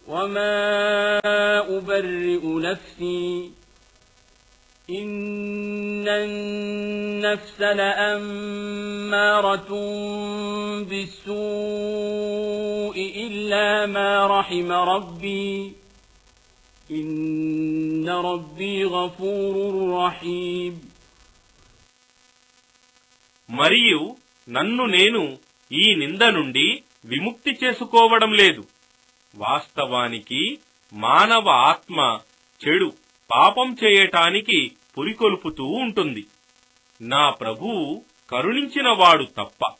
وما أبرئ نفسي إن النفس لأمارة بالسوء إلا ما رحم ربي إن ربي غفور رحيم. మరియు నన్ను నేను ఈ నింద నుండి విముక్తి చేసుకోవడం లేదు. వాస్తవానికి మానవ ఆత్మ చెడు పాపం చేయటానికి పురికొల్పుతూ ఉంటుంది. నా ప్రభువు కరుణించినవాడు తప్ప.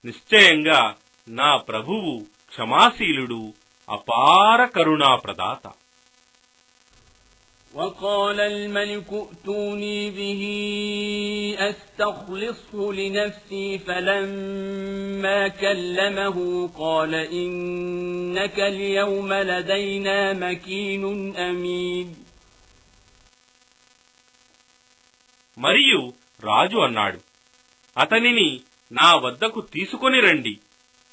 నిశ్చయంగా నా ప్రభువు క్షమాశీలుడు, అపార కరుణాప్రదాత. وقال الملك ائتوني به أستخلصه لنفسي فلما كلمه قال إنك اليوم لدينا مكين أمين. మరియు రాజు అన్నాడు, అతనిని నా వద్దకు తీసుకొని రండి,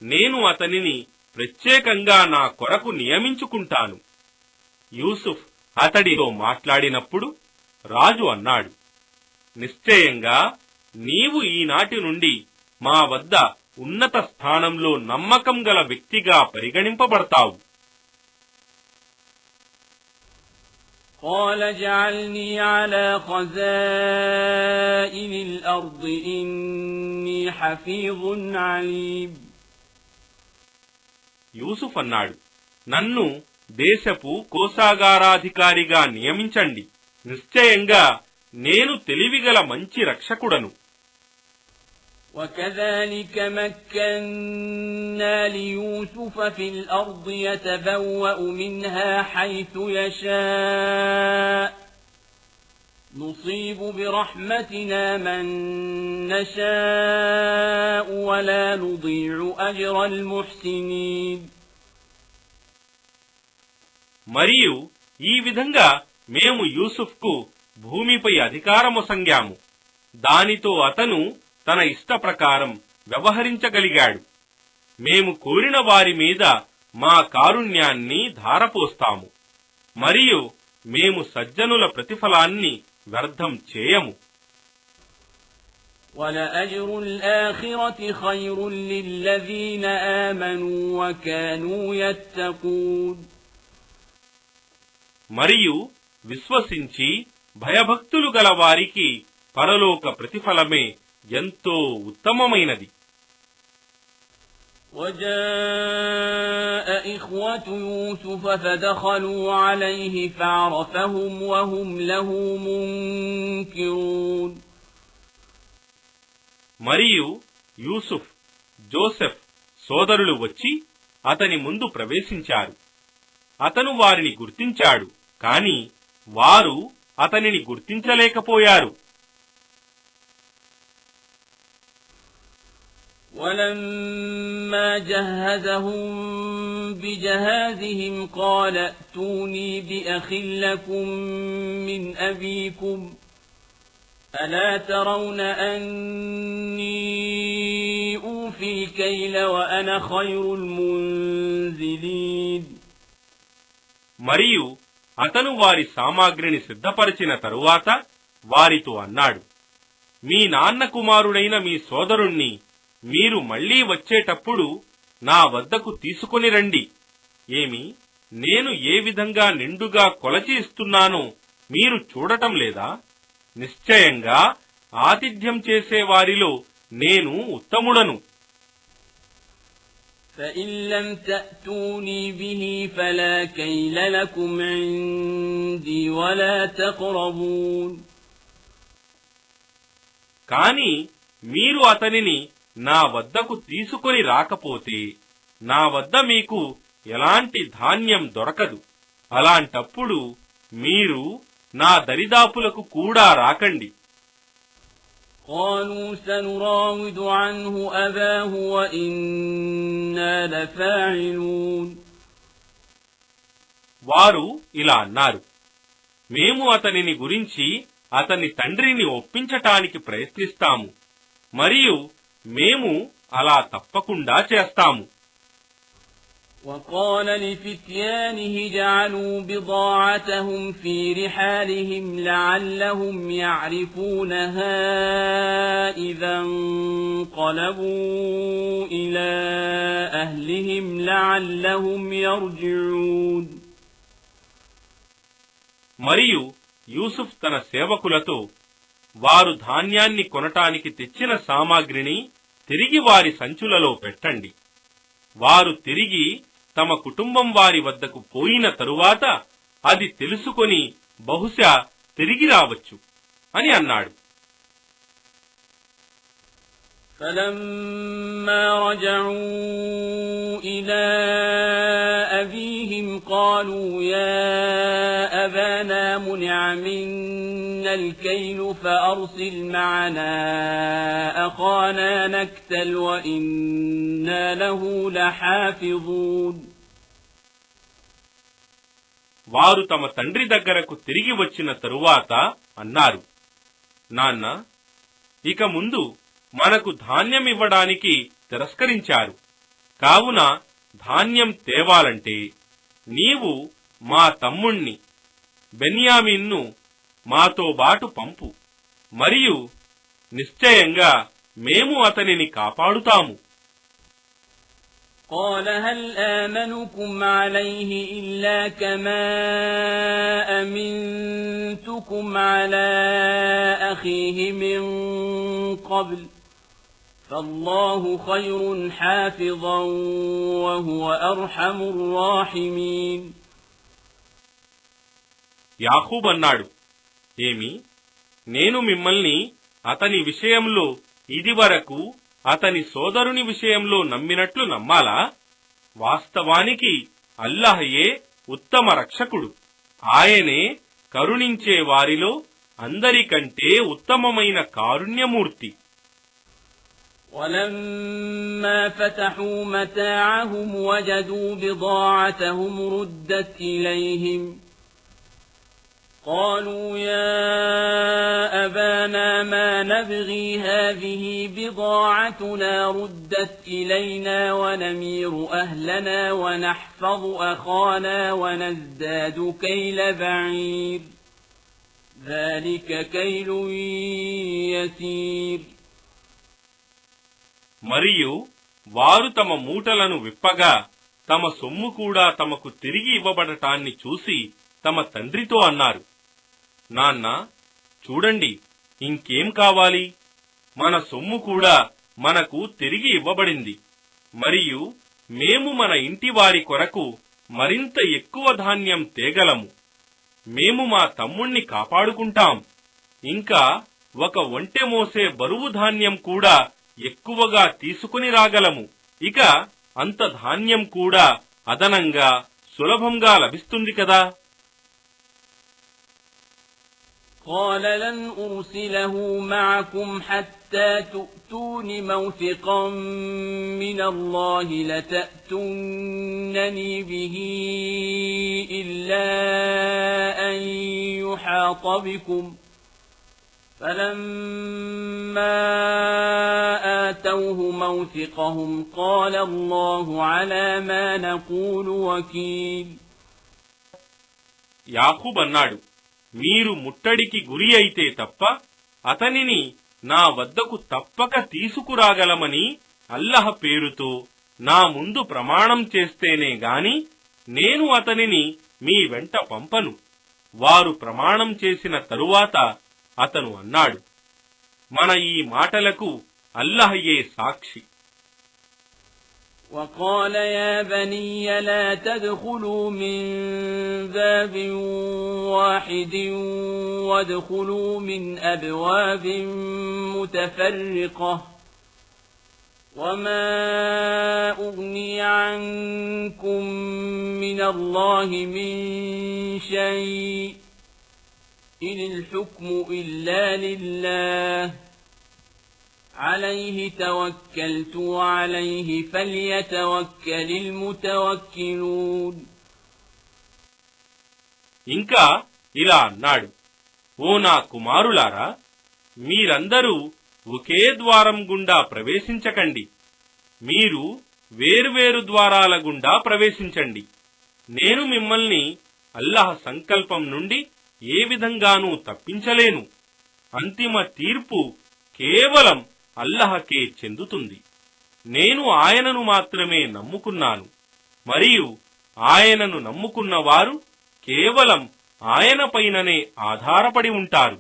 నేను అతనిని ప్రత్యేకంగా నా కొరకు నియమించుకుంటాను. యూసుఫ్ అతడితో మాట్లాడినప్పుడు రాజు అన్నాడు, నిశ్చయంగా నీవు ఈనాటి నుండి మా వద్ద ఉన్నత స్థానంలో నమ్మకం గల వ్యక్తిగా పరిగణింపబడతావు. قال اجعلني على خزائن الأرض إني حفيظ عليم. యూసుఫ్ అన్నాడు, నన్ను దేశపు కోశాగారాధికారిగా నియమించండి, నిశ్చయంగా నేను తెలివిగల మంచి రక్షకుడను. وكذلك مكنا ليوسف في الأرض يتبوأ منها حيث يشاء نصيب برحمتنا من نشاء ولا نضيع أجر المحسنين. మరియు ఈ విధంగా మేము యూసుఫ్కు భూమిపై అధికారమొసంగాము. దానితో అతను తన ఇష్ట ప్రకారం వ్యవహరించగలిగాడు. మేము కోరిన వారి మీద మా కారుణ్యాన్ని ధారపోస్తాము, మరియు మేము సజ్జనుల ప్రతిఫలాన్ని వ్యర్థం చేయము. وَلَأَجْرُ الْآخِرَةِ خَيْرٌ لِّلَّذِينَ آمَنُوا وَكَانُوا يَتَّقُونَ. మరియు విశ్వసించి భయభక్తులు గల వారికి పరలోక ప్రతిఫలమే ఎంతో ఉత్తమమైనది. وَجَاءَ إِخْوَةُ يُوسُفَ فَدَخَلُوا عَلَيْهِ فَعَرَفَهُمْ وَهُمْ لَهُ مُنكِرُونَ. మరియు యూసుఫ్, జోసెఫ్ సోదరులు వచ్చి అతని ముందు ప్రవేశించారు. అతను వారిని గుర్తించాడు, కాని వారు అతనిని గుర్తించలేకపోయారు. وَلَمَّا جَهَّزَهُم بِجَهَازِهِمْ قَالَ ائْتُونِي بِأَخٍ لَّكُم مِّنْ أَبِيكُمْ أَلَا تَرَوْنَ أَنِّي أُوفِي الْكَيْلَ وَأَنَا خَيْرُ الْمُنزِلِينَ. మరియు అతను వారి సామాగ్రిని సిద్ధపరిచిన తరువాత వారితో అన్నాడు, మీ నాన్న కుమారుడైన మీ సోదరుణ్ణి మీరు మళ్లీ వచ్చేటప్పుడు నా వద్దకు తీసుకొని రండి. ఏమి, నేను ఏ విధంగా నిండుగా కొలచి ఇస్తున్నానో మీరు చూడటం లేదా? నిశ్చయంగా ఆతిథ్యం చేసే వారిలో నేను ఉత్తముడను. فَإِن لَّمْ تَأْتُونِي بِهِ فَلَا كَيْلَ لَكُمْ عِندِي وَلَا تَقْرَبُونَ. కాని మీరు అతనిని నా వద్దకు తీసుకొని రాకపోతే నా వద్ద మీకు ఎలాంటి ధాన్యం దొరకదు. అలాంటప్పుడు మీరు నా దరిదాపులకు కూడా రాకండి. قالوا سنراود عنه أباه وإنا لفاعلون. వారు ఇలా అన్నారు, మేము అతనిని గురించి అతని తండ్రిని ఒప్పించటానికి ప్రయత్నిస్తాము, మరియు మేము అలా తప్పకుండా చేస్తాము. وقال لفتيانه جعلوا بضاعتهم في رحالهم لعلهم يعرفونها إذا انقلبوا إلى أهلهم لعلهم يرجعون. మరియు యూసుఫ్ తన సేవకులతో వారు ధాన్యాన్ని కొనటానికి తెచ్చిన సామాగ్రిని తిరిగి వారి సంచులలో పెట్టండి. వారు తిరిగి తమ కుటుంబం వారి వద్దకు పోయిన తరువాత అది తెలుసుకొని బహుశా తిరిగి రావచ్చు అని అన్నాడు. فلما رجعوا إلى أبيهم قالوا يا أبانا منع منا الكيل فأرسل معنا أخانا نكتل وإنا له لحافظون. వారు తమ తండ్రి దగ్గరకు తిరిగి వచ్చిన తరువాత అన్నారు, నాన్న, ఇక ముందు మనకు ధాన్యం ఇవ్వడానికి తిరస్కరించారు. కావున ధాన్యం తేవాలంటే నీవు మా తమ్ముణ్ణి బెన్యామీన్ను మాతో బాటు పంపు, మరియు నిశ్చయంగా మేము అతనిని కాపాడుతాము. قال هل آمنكم عليه إلا كما أمنتكم على أخيه من قبل فالله خير حافظا وهو أرحم الراحمين. యాకూబ్ అన్నాడు, ఏమి, నేను మిమ్మల్ని అతని విషయంలో ఇదివరకు అతని సోదరుని విషయంలో నమ్మినట్లు నమ్మాలా? వాస్తవానికి అల్లాహయే ఉత్తమ రక్షకుడు. ఆయనే కరుణించే వారిలో అందరికంటే ఉత్తమమైన కారుణ్యమూర్తి. ولما فتحوا متاعهم وجدوا بضاعتهم ردت إليهم قالوا يا أبانا ما نبغي هذه بضاعتنا ردت إلينا ونمير أهلنا ونحفظ أخانا ونزداد كيل بعير ذلك كيل يسير. మరియు వారు తమ మూటలను విప్పగా తమ సొమ్ము కూడా తమకు తిరిగి ఇవ్వబడటాన్ని చూసి తమ తండ్రితో అన్నారు, నాన్న, చూడండి, ఇంకేం కావాలి? మన సొమ్ము కూడా మనకు తిరిగి ఇవ్వబడింది, మరియు మేము మన ఇంటి వారి కొరకు మరింత ఎక్కువ ధాన్యం తేగలము. మేము మా తమ్ముణ్ణి కాపాడుకుంటాం. ఇంకా ఒక ఒంటె మోసే బరువు ధాన్యం కూడా ఎక్కువగా తీసుకుని రాగలము. ఇక అంత ధాన్యం కూడా అదనంగా సులభంగా లభిస్తుంది కదా. قال لن أرسله معكم حتى تؤتون موثقا من الله لتأتونني به إلا أن يحاط بكم فلما آتوه موثقهم قال الله على ما نقول وكيل. యాకూబ్ అన్నాడు, మీరు ముట్టడికి గురి అయితే తప్ప అతనిని నా వద్దకు తప్పక తీసుకురాగలమని అల్లహ పేరుతో నా ముందు ప్రమాణం చేస్తేనే గాని నేను అతనిని మీ వెంట పంపను. వారు ప్రమాణం చేసిన తరువాత అతను అన్నాడు, మన ఈ మాటలకు అల్లహయే సాక్షి. وقال يا بني لا تدخلوا من باب واحد وادخلوا من أبواب متفرقة وما أغني عنكم من الله من شيء إن الحكم إلا لله عليه توكلت وعليه فليتوكل المتوكلون. ఇంకా ఇలా అన్నాడు, ఓ నా కుమారులారా, మీరందరూ ఒకే ద్వారం గుండా ప్రవేశించకండి. మీరు వేర్వేరు ద్వారాల గుండా ప్రవేశించండి. నేను మిమ్మల్ని అల్లాహ్ సంకల్పం నుండి ఏ విధంగానూ తప్పించలేను. అంతిమ తీర్పు కేవలం అల్లాహకే చెందుతుంది. నేను ఆయనను మాత్రమే నమ్ముకున్నాను, మరియు ఆయనను నమ్ముకున్న వారు కేవలం ఆయన పైననే ఆధారపడి ఉంటారు.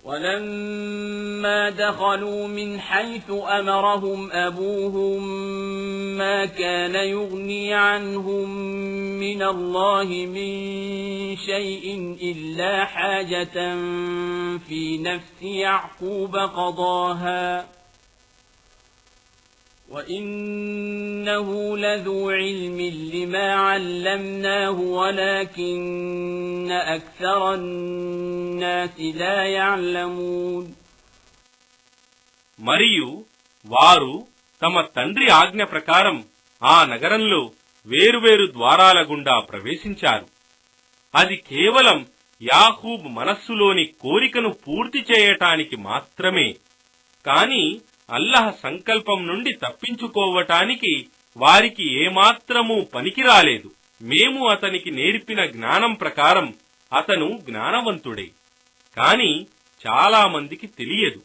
ولما دخلوا من حيث أمرهم أبوهم ما كان يغني عنهم من الله من شيء إلا حاجة في نفس يعقوب قضاها وإنه لذو علم لما علمناه ولكن أكثر الناس لا يعلمون. మరియు వారు తమ తండ్రి ఆజ్ఞ ప్రకారం ఆ నగరంలో వేరువేరు ద్వారాల గుండా ప్రవేశించారు. అది కేవలం యాకూబ్ మనస్సులోని కోరికను పూర్తి చేయటానికి మాత్రమే. కాని అల్లాహ్ సంకల్పం నుండి తప్పించుకోవటానికి వారికి ఏమాత్రమూ పనికిరాలేదు. మేము అతనికి నేర్పిన జ్ఞానం ప్రకారం అతను జ్ఞానవంతుడే, కాని చాలా మందికి తెలియదు.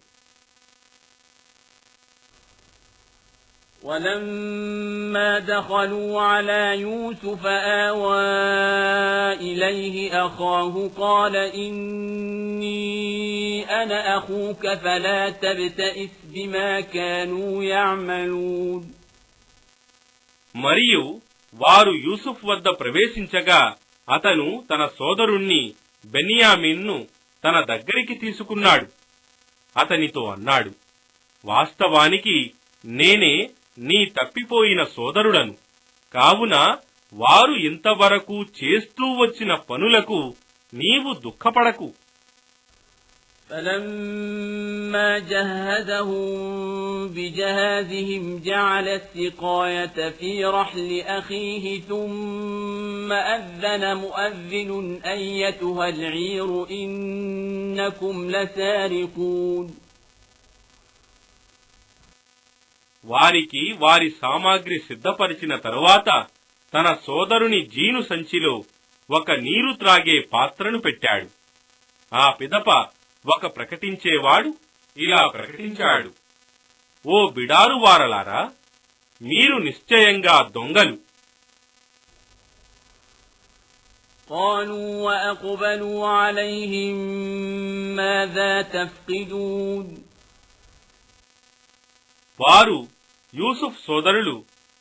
ولما دخلوا على يوسف آوى إليه أخاه قال إني أنا أخوك فلا تبتئس بما كانوا يعملون. మరియు వారు యూసుఫ్ వద్ద ప్రవేశించగా అతను తన సోదరుణ్ణి బెన్యామీన్ను తన దగ్గరికి తీసుకున్నాడు. అతనితో అన్నాడు, వాస్తవానికి నేనే నీ తప్పిపోయిన సోదరుడను. కావున వారు ఇంతవరకు చేస్తూ వచ్చిన పనులకు నీవు దుఃఖపడకు. فلما جهزهم بجهازهم جعل السقاية في رحل أخيه ثم أذن مؤذن أيتها العير إنكم لسارقون. వారికి వారి సామాగ్రి సిద్ధపరిచిన తరువాత తన సోదరుని జీను సంచిలో ఒక నీరు త్రాగే పాత్రను పెట్టాడు. ఆ పిదప ఒక ప్రకటించేవాడు ఇలా ప్రకటించాడు, ఓ బిడారు వారలారా, మీరు నిశ్చయంగా దొంగలు. قالوا وأقبلوا عليهم ماذا تفقدون. వారు యూసుఫ్ సోదరులు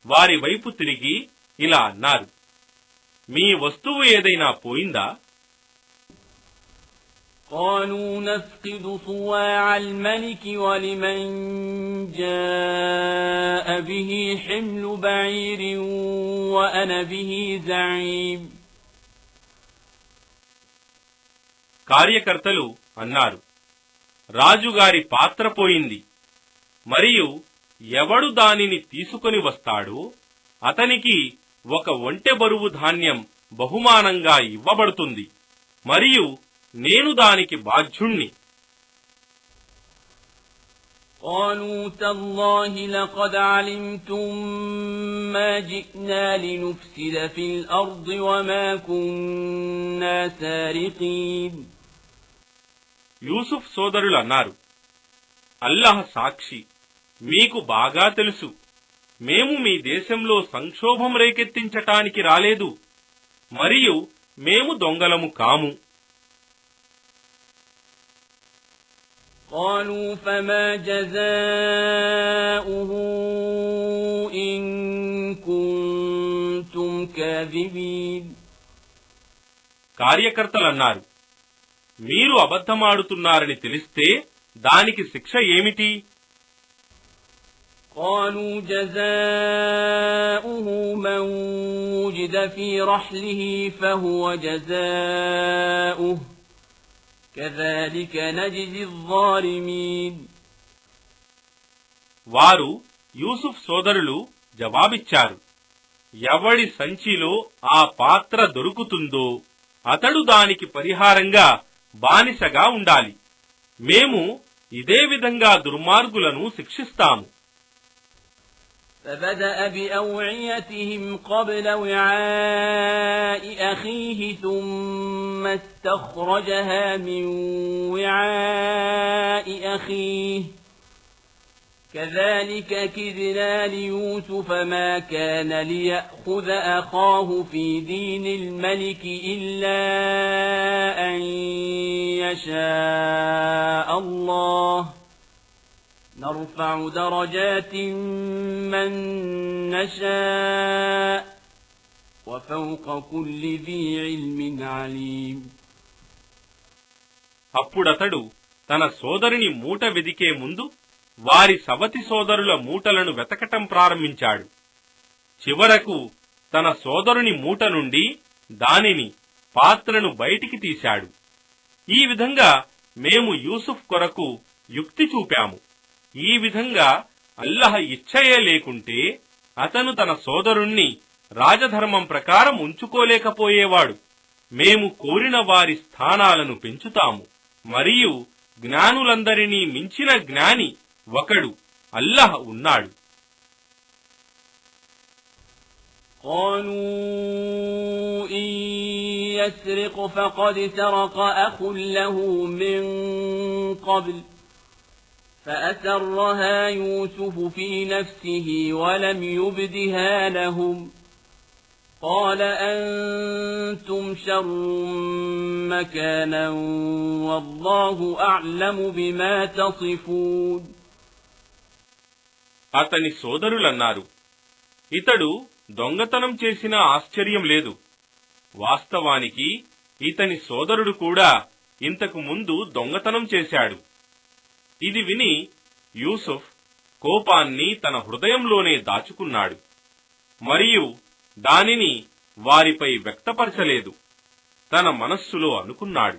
వారి వైపు తిరిగి ఇలా అన్నారు, మీ వస్తువు ఏదైనా పోయిందా? قالوا نفقد صواع الملك ولمن جاء به حمل بعير وأنا به زعيم. కార్యకర్తలు అన్నారు, రాజుగారి పాత్ర పోయింది, మరియు ఎవడు దానిని తీసుకొని వస్తాడో అతనికి ఒక ఒంటె బరువు ధాన్యం బహుమానంగా ఇవ్వబడుతుంది, మరియు నేను దానికి బాధ్యుణ్ణి. قالوا تالله لقد علمتم ما جئنا لنفسد في الأرض وما كنا سارقين. యూసుఫ్ సోదరులు అన్నారు, అల్లాహ్ సాక్షి, మీకు బాగా తెలుసు, మేము మీ దేశంలో సంక్షోభం రేకెత్తించటానికి రాలేదు, మరియు మేము దొంగలము కాము. قالوا فما جزاؤه إن كنتم كاذبين. కార్యకర్తలన్నారు, మీరు అబద్ధమాడుతున్నారని తెలిస్తే దానికి శిక్ష ఏమిటి? قالوا جزاؤه من وجد في رحله فهو جزاؤه كذلك نجزي الظالمين. వారు యూసుఫ్ సోదరులు జవాబిచ్చారు, ఎవడి సంచిలో ఆ పాత్ర దొరుకుతుందో అతడు దానికి పరిహారంగా బానిసగా ఉండాలి. మేము ఇదే విధంగా దుర్మార్గులను శిక్షిస్తాము. فبدأ بأوعيتهم قبل وعاء أخيه ثم استخرجها من وعاء أخيه كذلك كدنا ليوسف ما كان ليأخذ أخاه في دين الملك إلا أن يشاء الله نرفع درجات من نشاء وفوق كل ذي علم عليم. అప్పుడతడు తన సోదరుని మూట వెదికే ముందు వారి సవతి సోదరుల మూటలను వెతకటం ప్రారంభించాడు. చివరకు తన సోదరుని మూట నుండి దానిని పాత్రను బయటికి తీశాడు. ఈ విధంగా మేము యూసుఫ్ కొరకు యుక్తి చూపాము. ఈ విధంగా అల్లాహ్ ఇచ్ఛయే లేకుంటే అతను తన సోదరుణ్ణి రాజధర్మం ప్రకారం ఉంచుకోలేకపోయేవాడు. మేము కోరిన వారి స్థానాలను పెంచుతాము. మరియు జ్ఞానులందరినీ మించిన జ్ఞాని ఒకడు అల్లాహ్ ఉన్నాడు. قالوا إن يسرق فقد سرق أخ له من قبل فأسرها يوسف في نفسه ولم يبدها لهم قال أنتم شر مكانا والله أعلم بما تصفون. అతని సోదరులన్నారు, ఇతడు దొంగతనం చేసినా ఆశ్చర్యం లేదు. వాస్తవానికి ఇతని సోదరుడు కూడా ఇంతకు ముందు దొంగతనం చేశాడు. ఇది విని యూసుఫ్ కోపాన్ని తన హృదయంలోనే దాచుకున్నాడు మరియు దానిని వారిపై వ్యక్తపరచలేదు. తన మనస్సులో అనుకున్నాడు,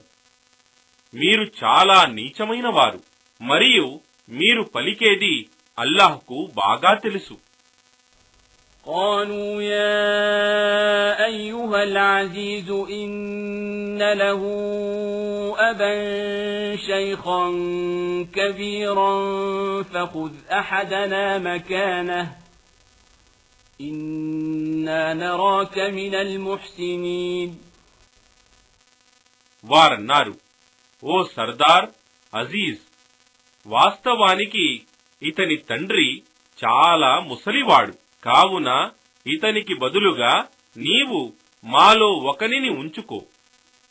మీరు చాలా నీచమైన వారు మరియు మీరు పలికేది అల్లాహ్కు బాగా తెలుసు. قالوا يا أيها العزيز إن له أبا شيخا كبيرا فخذ أحدنا مكانه إنا نراك من المحسنين. వారన్నారు, ఓ సర్దార్ అజీజ్, వాస్తవానికి ఇతని తండ్రి చాలా ముసలివాడు. కావున ఇతనికి బదులుగా నీవు మాలో ఒకనిని ఉంచుకో.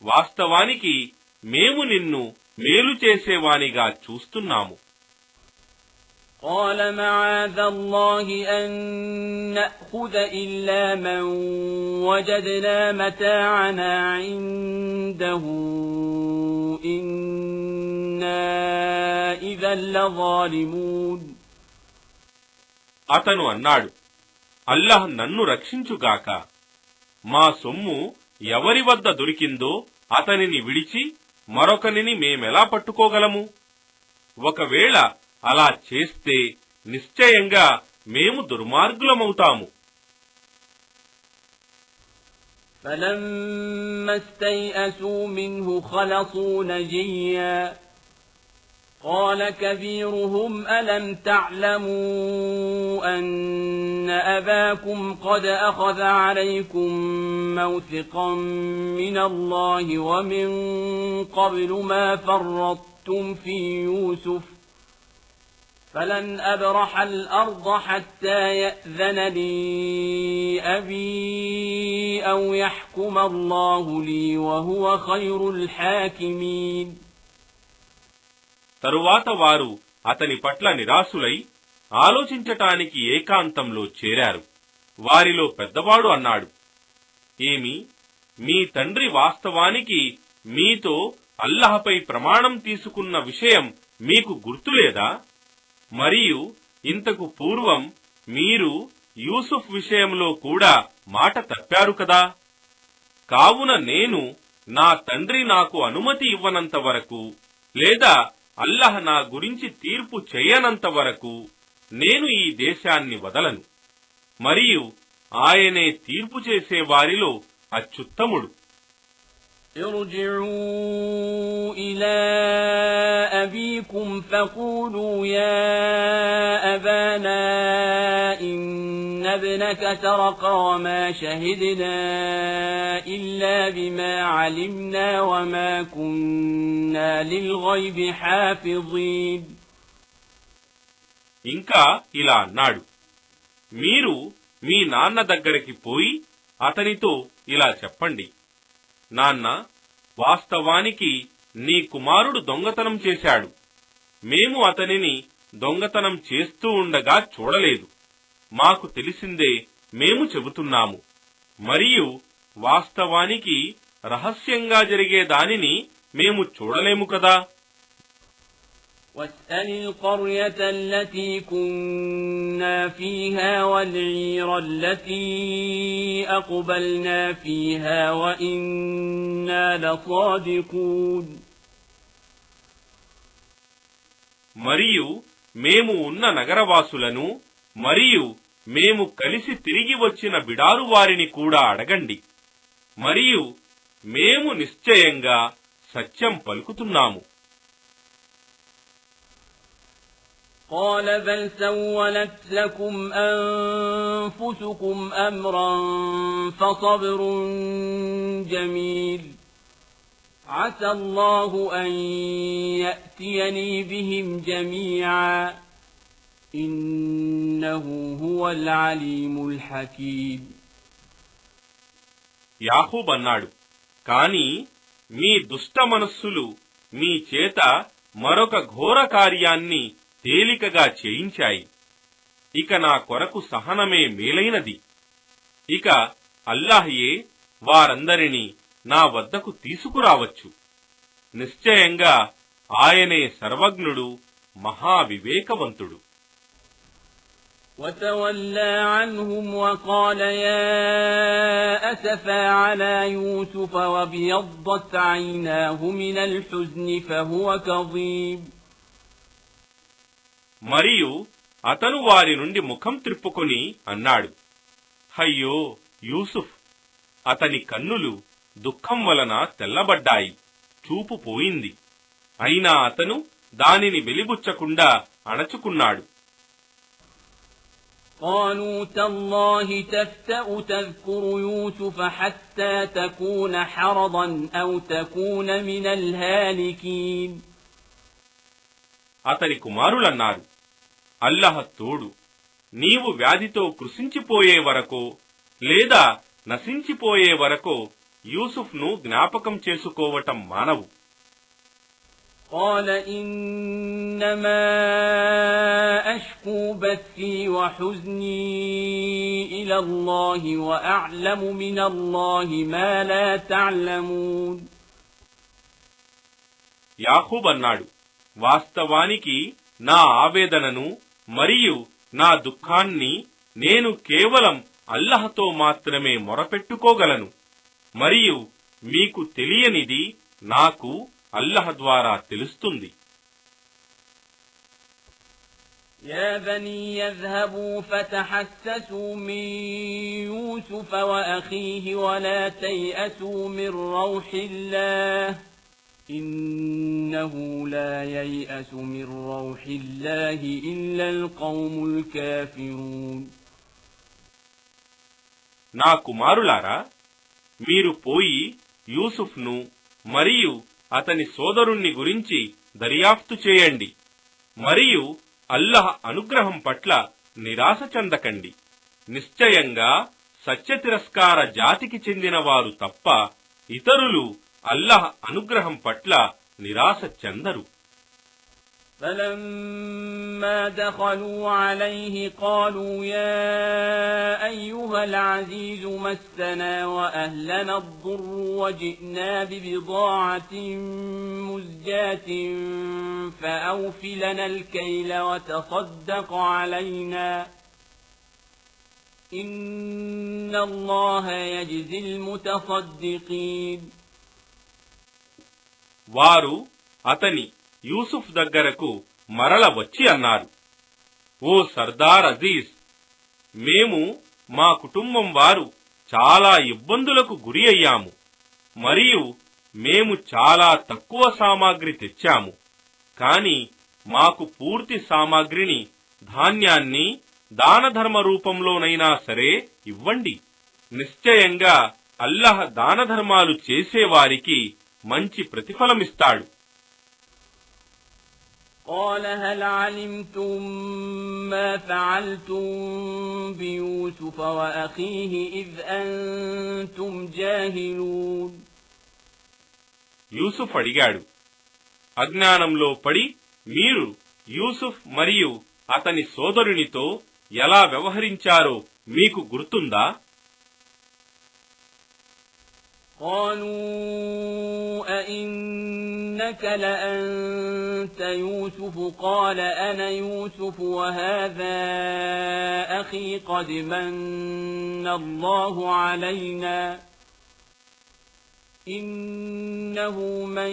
వాస్తవానికి మేము నిన్ను మేలు చేసేవానిగా చూస్తున్నాము. قال معاذ الله أن نأخذ إلا من وجدنا متاعنا عنده إنا إذا لظالمون. అతను అన్నాడు, అల్లాహ్ నన్ను రక్షించుగాక. మా సొమ్ము ఎవరి వద్ద దొరికిందో అతనిని విడిచి మరొకనిని మేమెలా పట్టుకోగలము? ఒకవేళ అలా చేస్తే నిశ్చయంగా మేము దుర్మార్గులమవుతాము. فلما استيئسوا منه خلصوا نجيا قال كبيرهم ألم تعلموا أن أباكم قد أخذ عليكم موثقا من الله ومن قبل ما فرطتم في يوسف فلن أبرح الأرض حتى يأذن لي أبي أو يحكم الله لي وهو خير الحاكمين. తరువాత వారు అతని పట్ల నిరాశులై ఆలోచించటానికి ఏకాంతంలో చేరారు. వారిలో పెద్దవాడు అన్నాడు, ఏమి, మీ తండ్రి వాస్తవానికి మీతో అల్లాహపై ప్రమాణం తీసుకున్న విషయం మీకు గుర్తులేదా? మరియు ఇంతకు పూర్వం మీరు యూసుఫ్ విషయంలో కూడా మాట తప్పారు కదా. కావున నేను నా తండ్రి నాకు అనుమతి ఇవ్వనంత వరకు లేదా అల్లాహ్ నా గురించి తీర్పు చేయనంత వరకు నేను ఈ దేశాన్ని వదలను. మరియు ఆయనే తీర్పు చేసే వారిలో అత్యుత్తముడు. ارجعوا إلى أبيكم فقولوا يا أبانا إن ابنك سرق وما شهدنا إلا بما علمنا وما كنا للغيب حافظين. ఇంకా ఇలా అన్నాడు, మీరు మీ నాన్న దగ్గరికి పోయి అతనితో ఇలా చెప్పండి, నాన్న, వాస్తవానికి నీ కుమారుడు దొంగతనం చేశాడు. మేము అతనిని దొంగతనం చేస్తూ ఉండగా చూడలేదు. మాకు తెలిసిందే మేము చెబుతున్నాము. మరియు వాస్తవానికి రహస్యంగా జరిగే దానిని మేము చూడలేము కదా. واسأل القرية التي كنا فيها والعير التي أقبلنا فيها وإنا لصادقون. మరియు మేము ఉన్న నగరవాసులను మరియు మేము కలిసి తిరిగి వచ్చిన బిడారు వారిని కూడా అడగండి. మరియు మేము నిశ్చయంగా సత్యం పలుకుతున్నాము. قال بل سولت لكم أنفسكم أمرا فصبر جميل عسى الله أن يأتيني بهم جميعا إنه هو العليم الحكيم. యాకూబ్ అన్నాడు, కాని మీ దుష్ట మనస్సులు మీ చేత మరొక ఘోర కార్యాన్ని తేలికగా చేయించాయి. ఇక నా కొరకు సహనమే మేలైనది. ఇక అల్లాహయే వారందరినీ నా వద్దకు తీసుకురావచ్చు. నిశ్చయంగా ఆయనే సర్వజ్ఞుడు, మహావివేకవంతుడు. وتولى عنهم وقال يا أسفا على يوسف وابيضت عيناه من الحزن فهو كظيم. మరియు అతను వారి నుండి ముఖం త్రిప్పుకొని అన్నాడు, అయ్యో యూసుఫ్, అతని కన్నులు దుఃఖం వలన తెల్లబడ్డాయి, చూపు పోయింది. అయినా అతను దానిని వెలిబుచ్చకుండా అణచుకున్నాడు. قالوا تالله تفتأ تذكر يوسف حتى تكون حرضا أو تكون من الهالكين. అతని కుమారులన్నారు, అల్లహ తోడు, నీవు వ్యాధితో కృశించిపోయే వరకో లేదా నశించిపోయే వరకో యూసుఫ్ను జ్ఞాపకం చేసుకోవటం మానవు. قال إنما أشكو بثي وحزني إلى الله وأعلم من الله ما لا تعلمون. యాకూబ్ అన్నాడు, వాస్తవానికి నా ఆవేదనను మరియు నా దుఃఖాన్ని నేను కేవలం అల్లహతో మాత్రమే మొరపెట్టుకోగలను. మరియు మీకు తెలియనిది నాకు అల్లహ ద్వారా తెలుస్తుంది. يا بني يذهبوا فتحسسوا من يوسف وأخيه ولا تيأسوا من روح الله إنه لا ييأس من روح الله إلا القوم الكافرون. నా కుమారులారా, మీరు పోయి యూసుఫ్ను మరియు అతని సోదరుణ్ణి గురించి దర్యాప్తు చేయండి. మరియు అల్లహ అనుగ్రహం పట్ల నిరాశ చెందకండి. నిశ్చయంగా సత్య తిరస్కార జాతికి చెందిన వారు తప్ప ఇతరులు అల్లహ అనుగ్రహం పట్ల నిరాశ చెందరు. فلما دخلوا عليه قالوا يا أيها العزيز مسنا وأهلنا الضر وجئنا ببضاعة مزجاة فأوف لنا الكيل وتصدق علينا إن الله يجزي المتصدقين. వారు అతని యూసుఫ్ దగ్గరకు మరల వచ్చి అన్నారు, ఓ సర్దార్ అజీజ్, మేము మా కుటుంబం వారు చాలా ఇబ్బందులకు గురి అయ్యాము. మరియు మేము చాలా తక్కువ సామాగ్రి తెచ్చాము, కాని మాకు పూర్తి సామాగ్రిని, ధాన్యాన్ని దానధర్మ రూపంలోనైనా సరే ఇవ్వండి. నిశ్చయంగా అల్లాహ్ దానధర్మాలు చేసేవారికి మంచి ప్రతిఫలమిస్తాడు. قال هل علمتم ما فعلتم بيوسف وأخيه إذ أنتم جاهلون. యూసుఫ్ అడిగాడు, అజ్ఞానంలో పడి మీరు యూసుఫ్ మరియు అతని సోదరునితో ఎలా వ్యవహరించారో మీకు గుర్తుందా? قالوا أئنك لأنت يوسف قال أنا يوسف وهذا أخي قد من الله علينا إنه من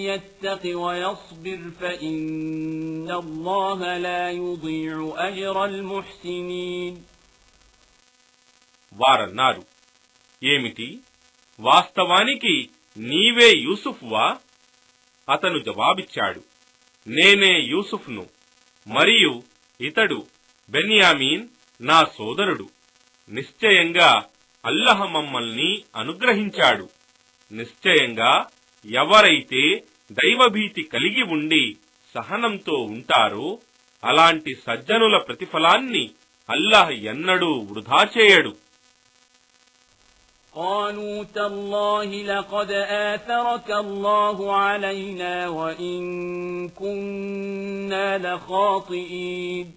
يتق ويصبر فإن الله لا يضيع أجر المحسنين. వారన్నారు, ఏమిటి, వాస్తవానికి నీవే యూసుఫ్వా? అతను జవాబిచ్చాడు, నేనే యూసుఫ్ను, మరియు ఇతడు బెన్యామీన్ నా సోదరుడు. నిశ్చయంగా అల్లాహ్ మమ్మల్ని అనుగ్రహించాడు. నిశ్చయంగా ఎవరైతే దైవభీతి కలిగి ఉండి సహనంతో ఉంటారో అలాంటి సజ్జనుల ప్రతిఫలాన్ని అల్లాహ్ ఎన్నడూ వృధా చేయడు. قالوا تالله لقد آثرك الله علينا وإن كنا لخاطئين.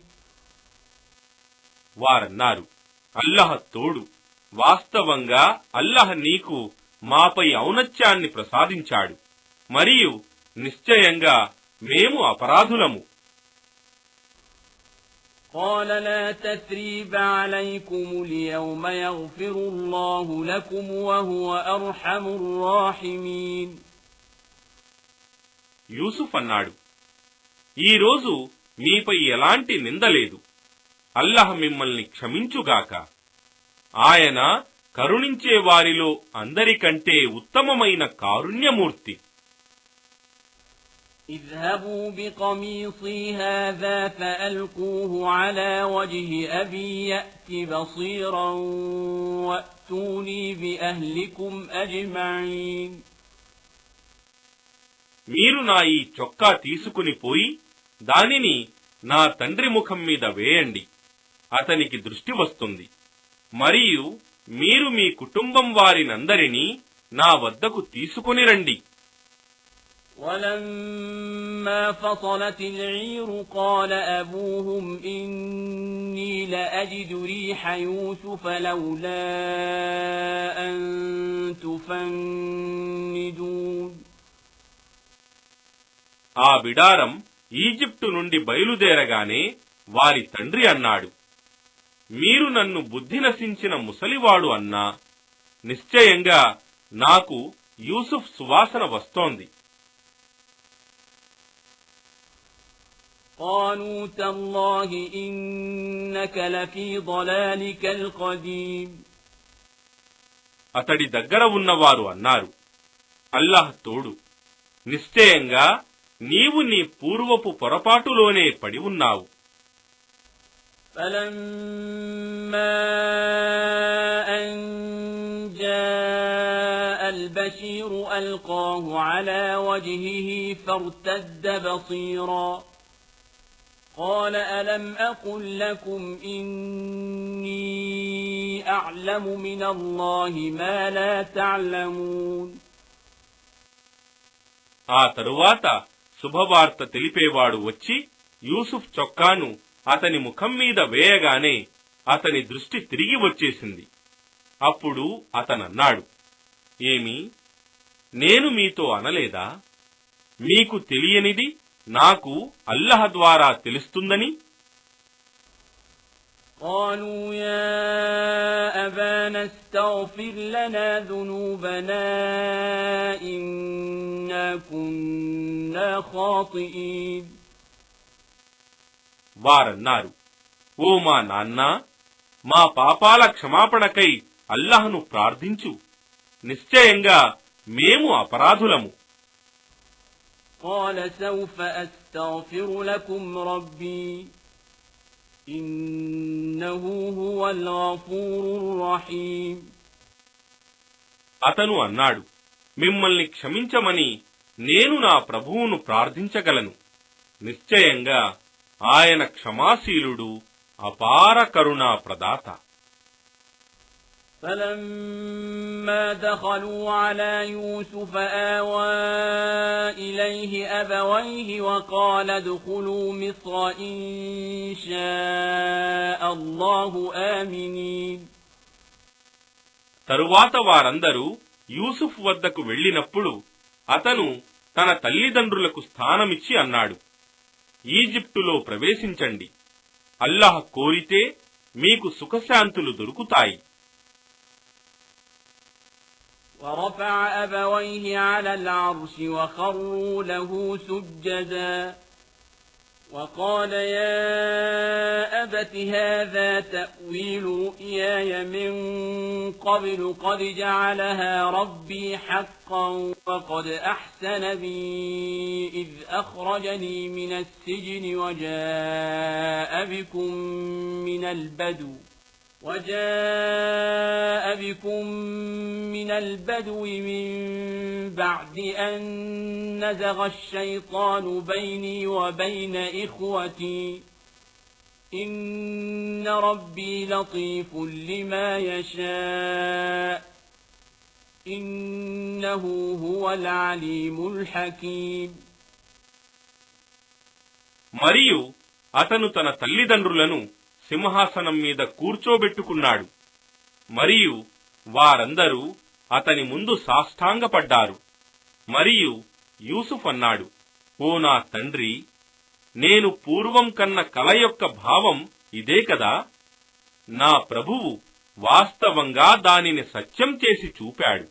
వారన్నారు, అల్లాహ్ తోడు, వాస్తవంగా అల్లాహ్ నీకు మాపై ఔన్నత్యాన్ని ప్రసాదించాడు, మరియు నిశ్చయంగా మేము అపరాధులము. قال لا تثريب عليكم اليوم يغفر الله لكم وهو أرحم الراحمين. యూసుఫ్ అన్నాడు, ఈరోజు మీపై ఎలాంటి నిందలేదు, అల్లాహ్ మిమ్మల్ని క్షమించుగాక. ఆయన కరుణించే వారిలో అందరికంటే ఉత్తమమైన కారుణ్యమూర్తి. اذهبوا بقميصي هذا فألقوه على وجه أبي يأت بصيرا وأتوني بأهلكم أجمعين. మీరు నా ఈ చొక్కా తీసుకుని పోయి దానిని నా తండ్రి ముఖం మీద వేయండి, అతనికి దృష్టి వస్తుంది, మరియు మీరు మీ కుటుంబం వారినందరినీ నా వద్దకు తీసుకుని రండి. ولما فصلت العير قال أبوهم إني لأجد ريح يوسف لولا أن تفندون. ఆ బిడారం ఈజిప్టు నుండి బయలుదేరగానే వారి తండ్రి అన్నాడు, మీరు నన్ను బుద్ధి నశించిన ముసలివాడు అన్నా, నిశ్చయంగా నాకు యూసుఫ్ సువాసన వస్తోంది. قالوا تالله إنك لفي ضلالك القديم. అతడి దగ్గర ఉన్నవారు అన్నారు, అల్లాహ్ తోడు, నిశ్చయంగా నీవు నీ పూర్వపు పొరపాటులోనే పడి ఉన్నావు. فلما أن جاء البشير ألقاه على وجهه فارتد بصيرا قال ألم أقل لكم إني أعلم من الله ما لا تعلمون. ఆ తరువాత శుభవార్త తెలిపేవాడు వచ్చి యూసుఫ్ చొక్కాను అతని ముఖం మీద వేయగానే అతని దృష్టి తిరిగి వచ్చేసింది. అప్పుడు అతనన్నాడు, ఏమి, నేను మీతో అనలేదా, మీకు తెలియనిది నాకు అల్లాహ్ ద్వారా తెలుస్తుందని? قالوا يا أبانا استغفر لنا ذنوبنا إنا كنا خاطئين. వారన్నారు, ఓ మా నాన్న, మా పాపాల క్షమాపణకై అల్లాహ్ను ప్రార్థించు, నిశ్చయంగా మేము అపరాధులము. قال سوف أستغفر لكم ربي إنه هو الغفور الرحيم. అతను అన్నాడు, మిమ్మల్ని క్షమించమని నేను నా ప్రభువును ప్రార్థించగలను. నిశ్చయంగా ఆయన క్షమాశీలుడు, అపార కరుణా ప్రదాత. فلما دخلوا على يوسف آوى إليه أبويه وقال ادخلوا مصر إن شاء الله آمنين. తరువాత వారందరూ యూసుఫ్ వద్దకు వెళ్లినప్పుడు అతను తన తల్లిదండ్రులకు స్థానమిచ్చి అన్నాడు, ఈజిప్టులో ప్రవేశించండి. అల్లాహ్ కోరితే మీకు సుఖశాంతులు దొరుకుతాయి. ورفع أبويه على العرش وخروا له سجدا وقال يا أبت هذا تأويل رؤياي من قبل قد جعلها ربي حقا وقد أحسن بي إذ أخرجني من السجن وجاء بكم من البدو من بعد أن نزغ الشيطان بيني وبين إخوتي إن ربي لطيف لما يشاء إنه هو العليم الحكيم. మరియు అతను తన తల్లిదండ్రులను సింహాసనం మీద కూర్చోబెట్టుకున్నాడు. మరియు వారందరూ అతని ముందు సాష్టాంగపడ్డారు. మరియు యూసుఫ్ అన్నాడు, ఓ నా తండ్రి, నేను పూర్వం కన్న కల యొక్క భావం ఇదే కదా. నా ప్రభువు వాస్తవంగా దానిని సత్యం చేసి చూపాడు.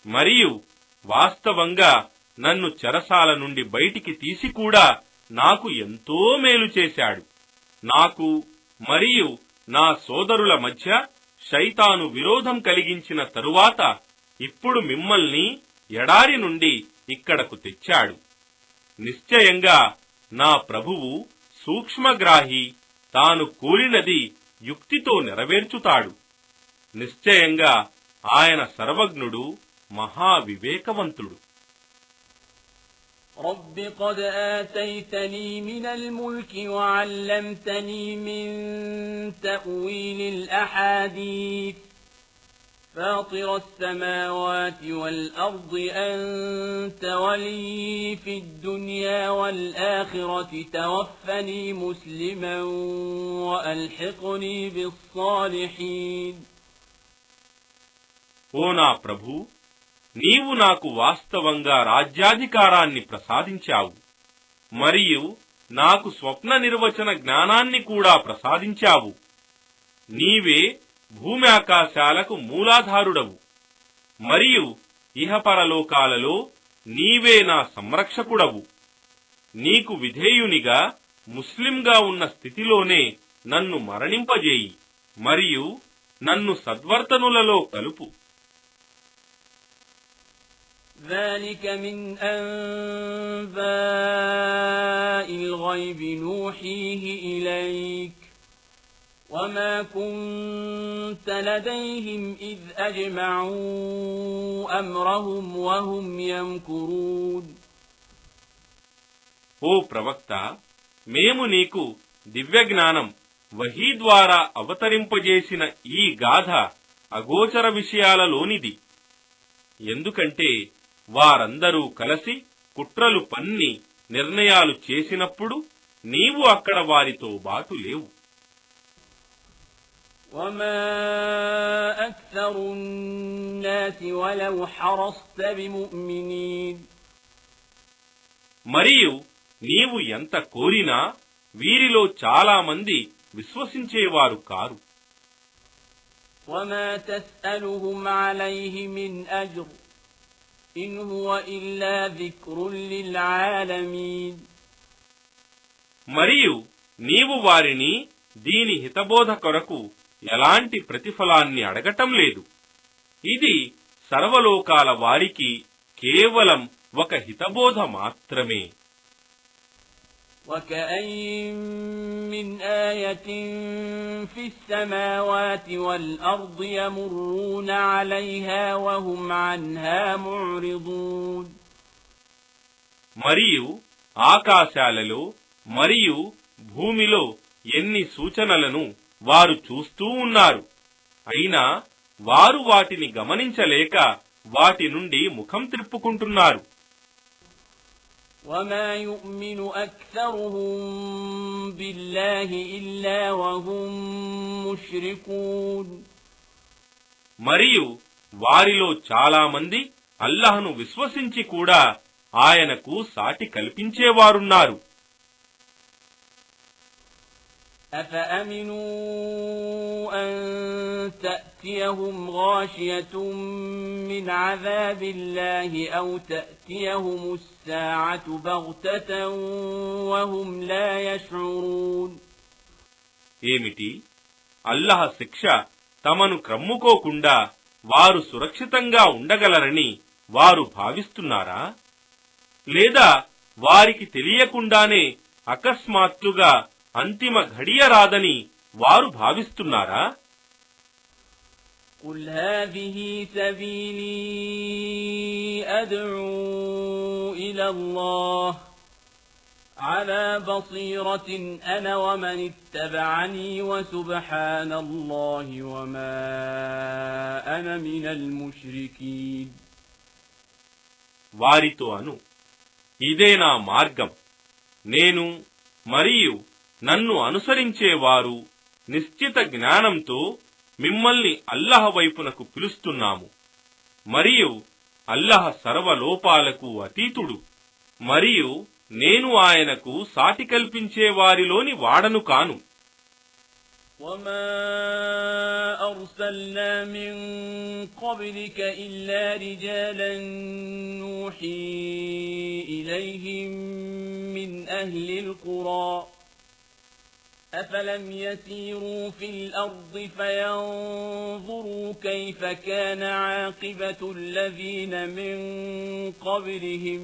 మరియు వాస్తవంగా నన్ను చెరసాల నుండి బయటికి తీసి కూడా నాకు ఎంతో మేలు చేశాడు. నాకు మరియు నా సోదరుల మధ్య శైతాను విరోధం కలిగించిన తరువాత ఇప్పుడు మిమ్మల్ని ఎడారి నుండి ఇక్కడకు తెచ్చాడు. నిశ్చయంగా నా ప్రభువు సూక్ష్మగ్రాహి, తాను కోరినది యుక్తితో నెరవేర్చుతాడు. నిశ్చయంగా ఆయన సర్వజ్ఞుడు, మహావివేకవంతుడు. رب قد آتيتني من الملك وعلمتني من تأويل الأحاديث فاطر السماوات والأرض أنت ولي في الدنيا والآخرة توفني مسلما وألحقني بالصالحين. ఓ నా ప్రభూ, నీవు నాకు వాస్తవంగా రాజ్యాధికారాన్ని ప్రసాదించావు. మరియు నాకు స్వప్న నిర్వచన జ్ఞానాన్ని కూడా ప్రసాదించావు. నీవే భూమి ఆకాశాలకు మూలాధారుడవు. మరియు ఇహపరలోకాలలో నీవే నా సంరక్షకుడవు. నీకు విధేయునిగా ముస్లింగా ఉన్న స్థితిలోనే నన్ను మరణింపజేయి. మరియు నన్ను సద్వర్తనులలో కలుపు. ذلك من أنباء الغيب نوحيه إليك وما كنت لديهم إذ أجمعوا أمرهم وهم يمكرون. ఓ ప్రవక్త, మేము నీకు దివ్యజ్ఞానం వహీ ద్వారా అవతరింపజేసిన ఈ గాథ అగోచర విషయాలలోనిది. ఎందుకంటే వారందరూ కలిసి కుట్రలు పన్ని నిర్ణయాలు చేసినప్పుడు నీవు అక్కడ వారితో బాటు లేవు. وما أكثر الناس ولو حرصت بمؤمنين. మరియు నీవు ఎంత కోరినా వీరిలో చాలా మంది విశ్వసించేవారు కారు. وما تسألهم عليه من أجر إن هو إلا ذكر للعالمين. మరియు నీవు వారిని దీని హితబోధ కొరకు ఎలాంటి ప్రతిఫలాన్ని అడగటం లేదు. ఇది సర్వలోకాల వారికి కేవలం ఒక హితబోధ మాత్రమే. وكأين من آية في السماوات والأرض يمرون عليها وهم عنها معرضون. మరియు ఆకాశాలలో మరియు భూమిలో ఎన్ని సూచనలను వారు చూస్తూ ఉన్నారు, అయినా వారు వాటిని గమనించలేక వాటి నుండి ముఖం త్రిప్పుకుంటున్నారు. وما يؤمن أكثرهم بالله إلا وهم مشركون. మరియు వారిలో చాలా మంది అల్లాహ్ను విశ్వసించి కూడా ఆయనకు సాటి కల్పించేవారున్నారు. أفأمنوا أن تأتيهم غاشية من عذاب الله أو تأتيهم الساعة بغتة وهم لا يشعرون. ఏమిటి, అల్లాహ్ శిక్ష తమను క్రమ్ముకోకుండా వారు సురక్షితంగా ఉండగలరని వారు భావిస్తున్నారా? లేదా వారికి తెలియకుండానే అకస్మాత్తుగా అంతిమ ఘడియ రాదని వారు భావిస్తున్నారా? قل هذه سبيلي أدعو إلى الله على بصيرة أنا ومن اتبعني وسبحان الله وما أنا من المشركين. వారితో అను, ఇదే నా మార్గం, నేను మరియు నన్ను అనుసరించేవారు నిశ్చిత జ్ఞానంతో మిమ్మల్ని అల్లాహ్ వైపునకు పిలుస్తున్నాము. మరియు అల్లాహ్ సర్వలోపాలకు అతీతుడు, మరియు నేను ఆయనకు సాటి కల్పించే వారిలోని వాడను కాను. وما أرسلنا من قبلك إلا رجالا نوحي إليهم من أهل القرى أفلم يسيروا في الأرض فينظروا كيف كان عاقبة الذين من قبلهم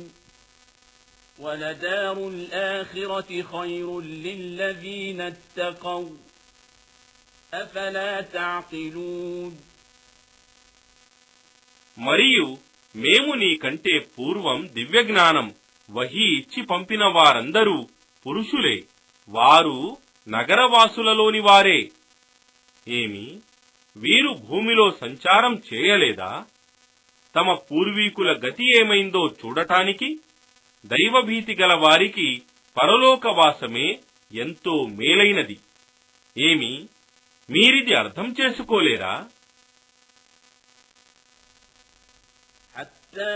ولدار الآخرة خير للذين اتقوا أفلا تعقلون. మరియు మేము నీకంటే పూర్వం దివ్యజ్ఞానం వహీ ఇచ్చి పంపిన వారందరూ పురుషులే, వారు నగరవాసులలోని వారే. ఏమి, వీరు భూమిలో సంచారం చేయలేదా? తమ పూర్వీకుల గతి ఏమైందో చూడటానికి? దైవభీతి గల వారికి పరలోకవాసమే ఎంతో మేలైనది. ఏమి, మీరిది అర్థం చేసుకోలేరా? حتى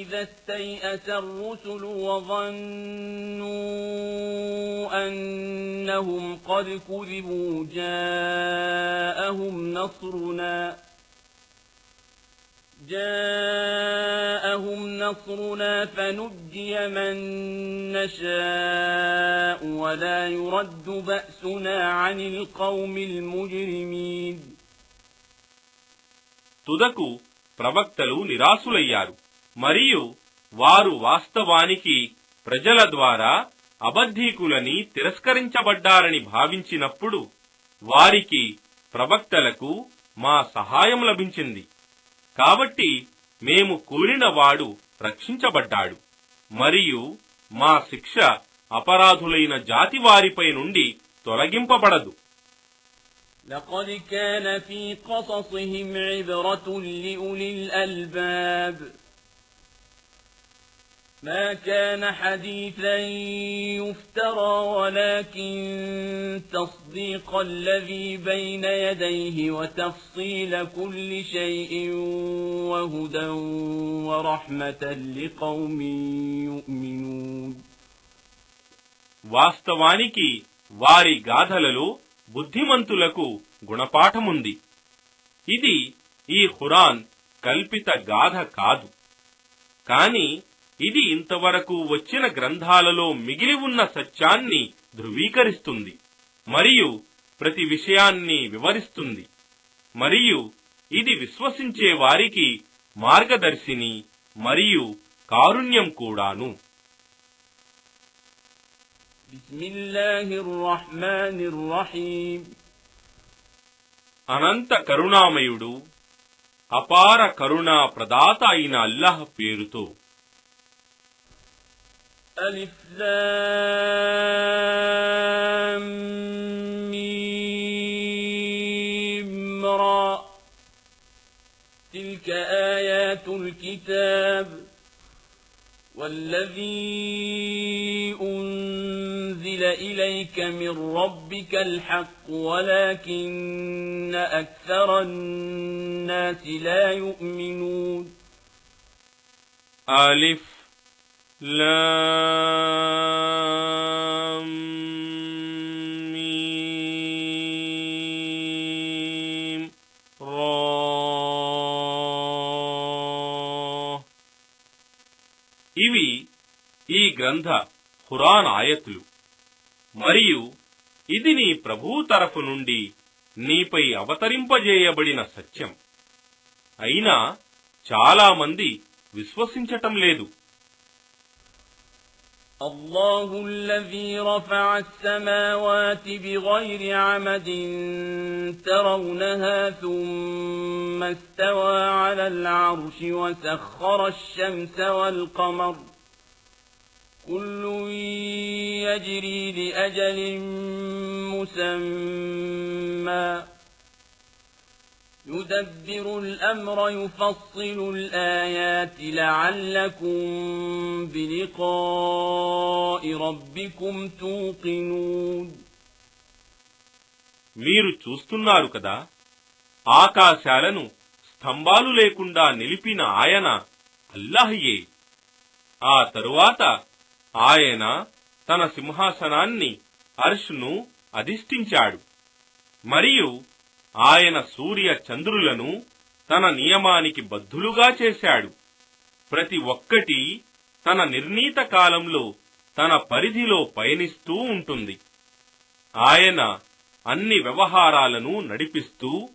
إذا استيأس الرسل وظنوا أنهم قد كذبوا جاءهم نصرنا فنجي من نشاء ولا يرد بأسنا عن القوم المجرمين. తుదకు ప్రవక్తలు నిరాశులయ్యారు, మరియు వారు వాస్తవానికి ప్రజల ద్వారా అబద్ధీకులని తిరస్కరించబడ్డారని భావించినప్పుడు వారికి ప్రవక్తలకు మా సహాయం లభించింది. కాబట్టి మేము కోరిన వాడు రక్షించబడ్డాడు, మరియు మా శిక్ష అపరాధులైన జాతి వారిపై నుండి తొలగింపబడదు. لقد كان في قصصهم عبرة لأولي الألباب ما كان حديثا يفترى ولكن تصديق الذي بين يديه وتفصيل كل شيء وهدى ورحمة لقوم يؤمنون. వాస్తవానికి వారి గాథలలో బుద్ధిమంతులకు గుణపాఠముంది. ఇది ఈ ఖురాన్ కల్పిత గాథ కాదు, కాని ఇది ఇంతవరకు వచ్చిన గ్రంథాలలో మిగిలి ఉన్న సత్యాన్ని ధృవీకరిస్తుంది మరియు ప్రతి విషయాన్ని వివరిస్తుంది. మరియు ఇది విశ్వసించే వారికి మార్గదర్శిని మరియు కారుణ్యం కూడాను. బిస్మిల్లాహిర్ రహ్మానిర్ రహీమ్. అనంత కరుణామయుడు అపార కరుణా ప్రదాత అయిన అల్లాహ్ పేరుతో. అలిఫ్ లామ్ మీమ్ రా. తిల్క ఆయాతుల్ కితాబ్ والذي أنزل إليك من ربك الحق ولكن أكثر الناس لا يؤمنون. ألف لام ميم را. ఇవి ఈ గ్రంథ ఖురాన్ ఆయతులు మరియు ఇది నీ ప్రభువు తరఫు నుండి నీపై అవతరింపజేయబడిన సత్యం. అయినా చాలా మంది విశ్వసించటం లేదు. الله الذي رفع السماوات بغير عمد ترونها ثم استوى على العرش وسخر الشمس والقمر كل يجري لأجل مسمى يدبر الأمر يفصل الآيات لعلكم بلقاء ربكم توقنون. మీరు చూస్తున్నారు కదా, ఆకాశాలను స్తంభాలు లేకుండా నిలిపిన ఆయన అల్లాహయే. ఆ తరువాత ఆయన తన సింహాసనాన్ని అర్ష్ను అధిష్ఠించాడు మరియు ఆయన సూర్య చంద్రులను తన నియమానికి బద్ధులుగా చేశాడు. ప్రతి ఒక్కటి తన నిర్ణీత కాలంలో తన పరిధిలో పయనిస్తూ ఉంటుంది. ఆయన అన్ని వ్యవహారాలను నడిపిస్తూ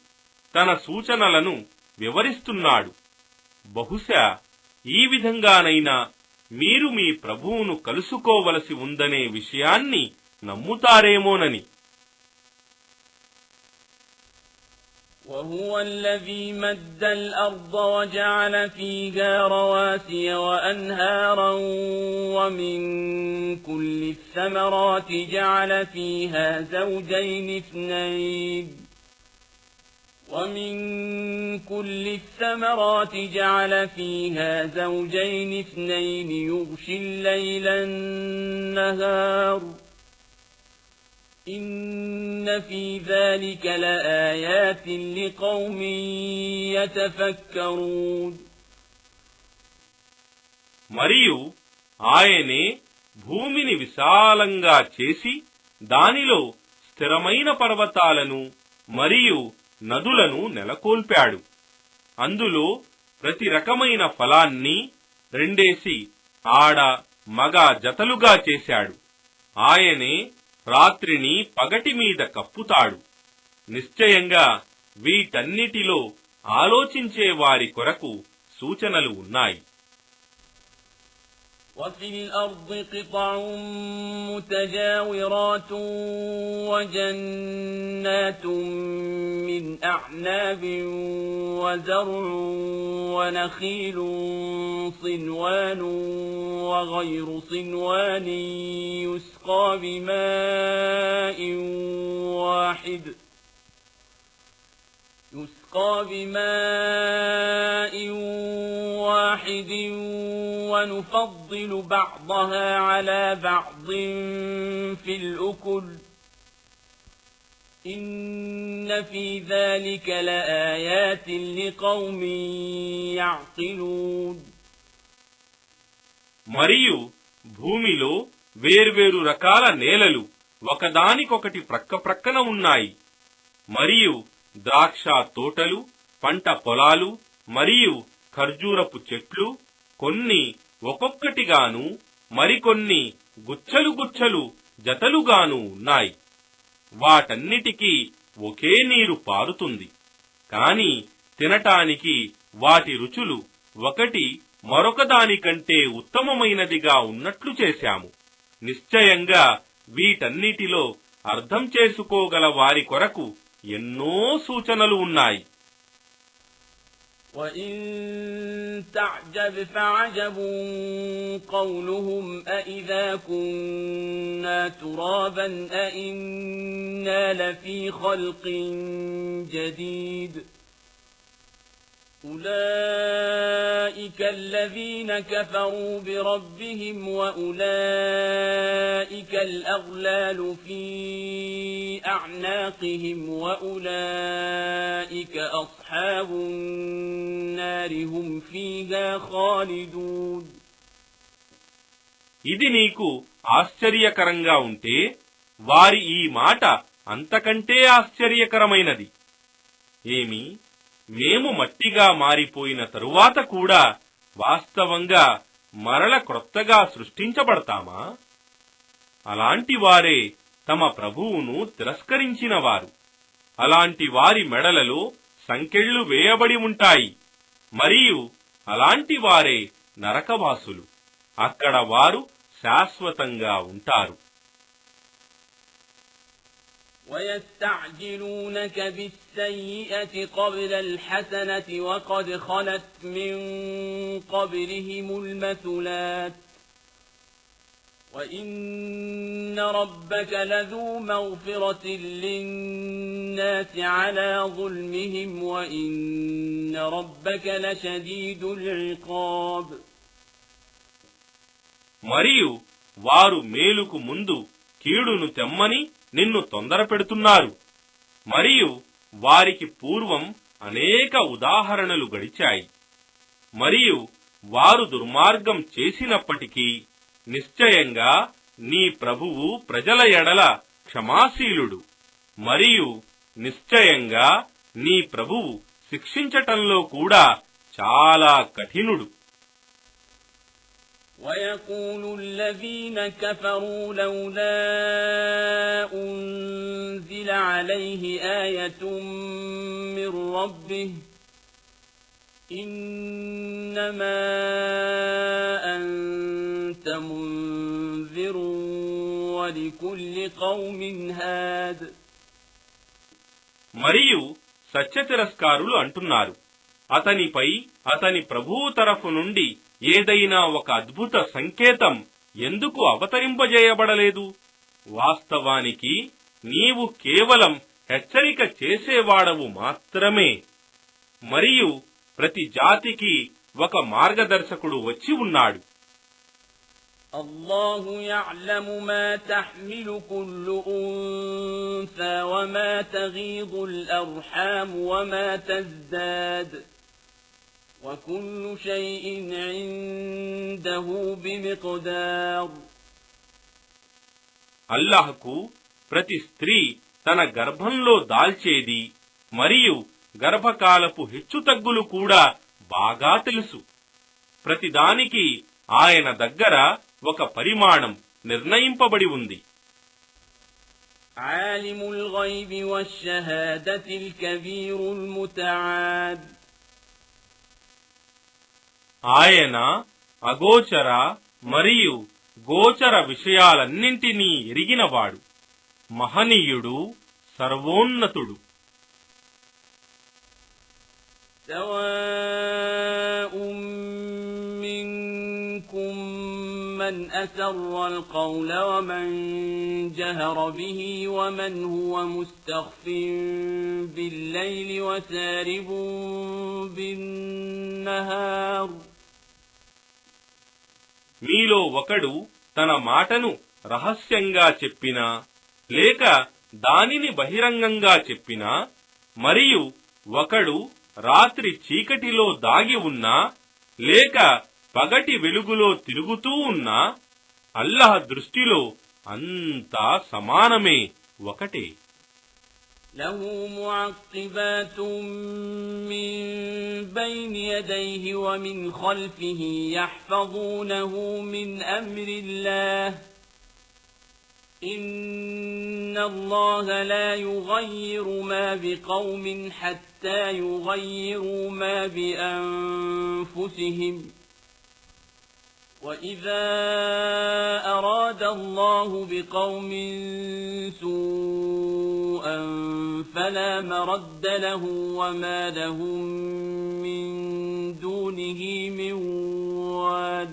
తన సూచనలను వివరిస్తున్నాడు. బహుశా ఈ విధంగానైనా మీరు మీ ప్రభువును కలుసుకోవలసి ఉందనే విషయాన్ని నమ్ముతారేమోనని. وهو الذي مد الأرض وجعل فيها رواسي وأنهارا ومن كل الثمرات جعل فيها زوجين اثنين ومن كل الثمرات جعل فيها زوجين اثنين يغشي الليل النهار إن في ذلك لآيات لقوم يتفكرون. మరియు ఆయనే భూమిని విశాలంగా చేసి దానిలో స్థిరమైన పర్వతాలను మరియు నదులను నెలకొల్పాడు. అందులో ప్రతి రకమైన ఫలాన్ని రెండేసి ఆడ మగ జతలుగా చేశాడు. ఆయనే రాత్రిని పగటి మీద కప్పుతాడు. నిశ్చయంగా వీటన్నిటిలో ఆలోచించే వారి కొరకు సూచనలు ఉన్నాయి. وفي الأرض قطع متجاورات وجنات من أعناب وزرع ونخيل صنوان وغير صنوان يسقى بماء واحد ونفضل بعضها على بعض في الأكل إن في ذلك لآيات لقوم يعقلون. మరియు భూమిలో వేర్వేరు రకాల నేలలు ఒకదానికొకటి ప్రక్కప్రక్కన ఉన్నాయి. మరియు ద్రాక్ష తోటలు, పంట పొలాలు మరియు ఖర్జూరపు చెట్లు కొన్ని ఒక్కొక్కటిగాను మరికొన్ని గుచ్చలు గుచ్చలు జతలుగాను ఉన్నాయి. వాటన్నిటికీ ఒకే నీరు పారుతుంది. కాని తినటానికి వాటి రుచులు ఒకటి మరొకదానికంటే ఉత్తమమైనదిగా ఉన్నట్లు చేశాము. నిశ్చయంగా వీటన్నిటిలో అర్థం చేసుకోగల వారి కొరకు ఎన్నో సూచనలు ఉన్నాయి. وَإِن تَعْجَبْ فَعَجَبٌ قَوْلُهُمْ أَإِذَا كُنَّا تُرَابًا أَإِنَّا لَفِي خَلْقٍ جَدِيدٍ أُولَئِكَ الَّذِينَ كَفَرُوا بِرَبِّهِمْ وَأُولَئِكَ الْأَغْلَالُ فِي أَعْنَاقِهِمْ وَأُولَئِكَ أَصْحَابُ النَّارِ هُمْ فِيهَا خَالِدُونَ. ఇది నీకు ఆశ్చర్యకరంగా ఉంటే వారి ఈ మాట అంతకంటే ఆశ్చర్యకరమైనది. ఏమి, మేము మట్టిగా మారిపోయిన తరువాత కూడా వాస్తవంగా మరల క్రొత్తగా సృష్టించబడతామా? అలాంటి వారే తమ ప్రభువును తిరస్కరించినవారు. అలాంటి వారి మెడలలో సంకెళ్లు వేయబడి ఉంటాయి. మరియు అలాంటి వారే నరకవాసులు. అక్కడ వారు శాశ్వతంగా ఉంటారు. وَيَسْتَعْجِلُونَكَ بِالسَّيِّئَةِ قَبْلَ الْحَسَنَةِ وَقَدْ خَلَتْ مِن قَبْلِهِمُ الْمَثُلَاتُ وَإِنَّ رَبَّكَ لَذُو مَغْفِرَةٍ لِّلنَّاسِ عَلَى ظُلْمِهِمْ وَإِنَّ رَبَّكَ لَشَدِيدُ الْعِقَابِ. మరియు వారు మేలుకు ముందు కీడును తెమ్మని నిన్ను తొందర పెడుతున్నారు. మరియు వారికి పూర్వం అనేక ఉదాహరణలు గడిచాయి. మరియు వారు దుర్మార్గం చేసినప్పటికీ నిశ్చయంగా నీ ప్రభువు ప్రజల ఎడల క్షమాశీలుడు. మరియు నిశ్చయంగా నీ ప్రభువు శిక్షించటంలో కూడా చాలా కఠినుడు. وَيَقُولُ الَّذِينَ كَفَرُوا لَوْلَا أُنزِلَ عَلَيْهِ آيَةٌ مِّن رَّبِّهِ إِنَّمَا أَنتَ مُنذِرٌ وَلِكُلِّ قَوْمٍ هَادٍ. మరియు సత్యతిరస్కారులు అంటున్నారు, అతనిపై అతని ప్రభువు తరఫు నుండి ఏదైనా ఒక అద్భుత సంకేతం ఎందుకు అవతరింపజేయబడలేదు? వాస్తవానికి నీవు కేవలం హెచ్చరిక చేసేవాడవు మాత్రమే. మరియు ప్రతి జాతికి ఒక మార్గదర్శకుడు వచ్చి ఉన్నాడు. الله يعلم ما تحمل كل أنثى وما تغيض الأرحام وما تزداد وكل شيء عنده بمقدار. అల్లాహ్కు ప్రతి స్త్రీ తన గర్భంలో దాల్చేది మరియు గర్భకాలపు హెచ్చుతగ్గులు కూడా బాగా తెలుసు. ప్రతిదానికి ఆయన దగ్గర ఒక పరిమాణం నిర్ణయింపబడి ఉంది. عالم الغيب والشهادة الكبير المتعال. ఆయన అగోచర మరియు గోచర విషయాలన్నింటినీ ఎరిగినవాడు, మహనీయుడు, సర్వోన్నతుడు. سواء منكم من أسر القول ومن جهر به ومن هو مستخف بالليل وسارب بالنهار. మీలో ఒకడు తన మాటను రహస్యంగా చెప్పినా లేక దానిని బహిరంగంగా చెప్పినా, మరియు ఒకడు రాత్రి చీకటిలో దాగి ఉన్నా లేక పగటి వెలుగులో తిరుగుతూ ఉన్నా, అల్లాహ్ దృష్టిలో అంతా సమానమే, ఒకటే. له معقبات من بين يديه ومن خلفه يحفظونه من أمر الله إن الله لا يغير ما بقوم حتى حتى يغيروا ما بأنفسهم وإذا أراد الله بقوم سوءا فلا مرد له وما لهم من دونه من واد.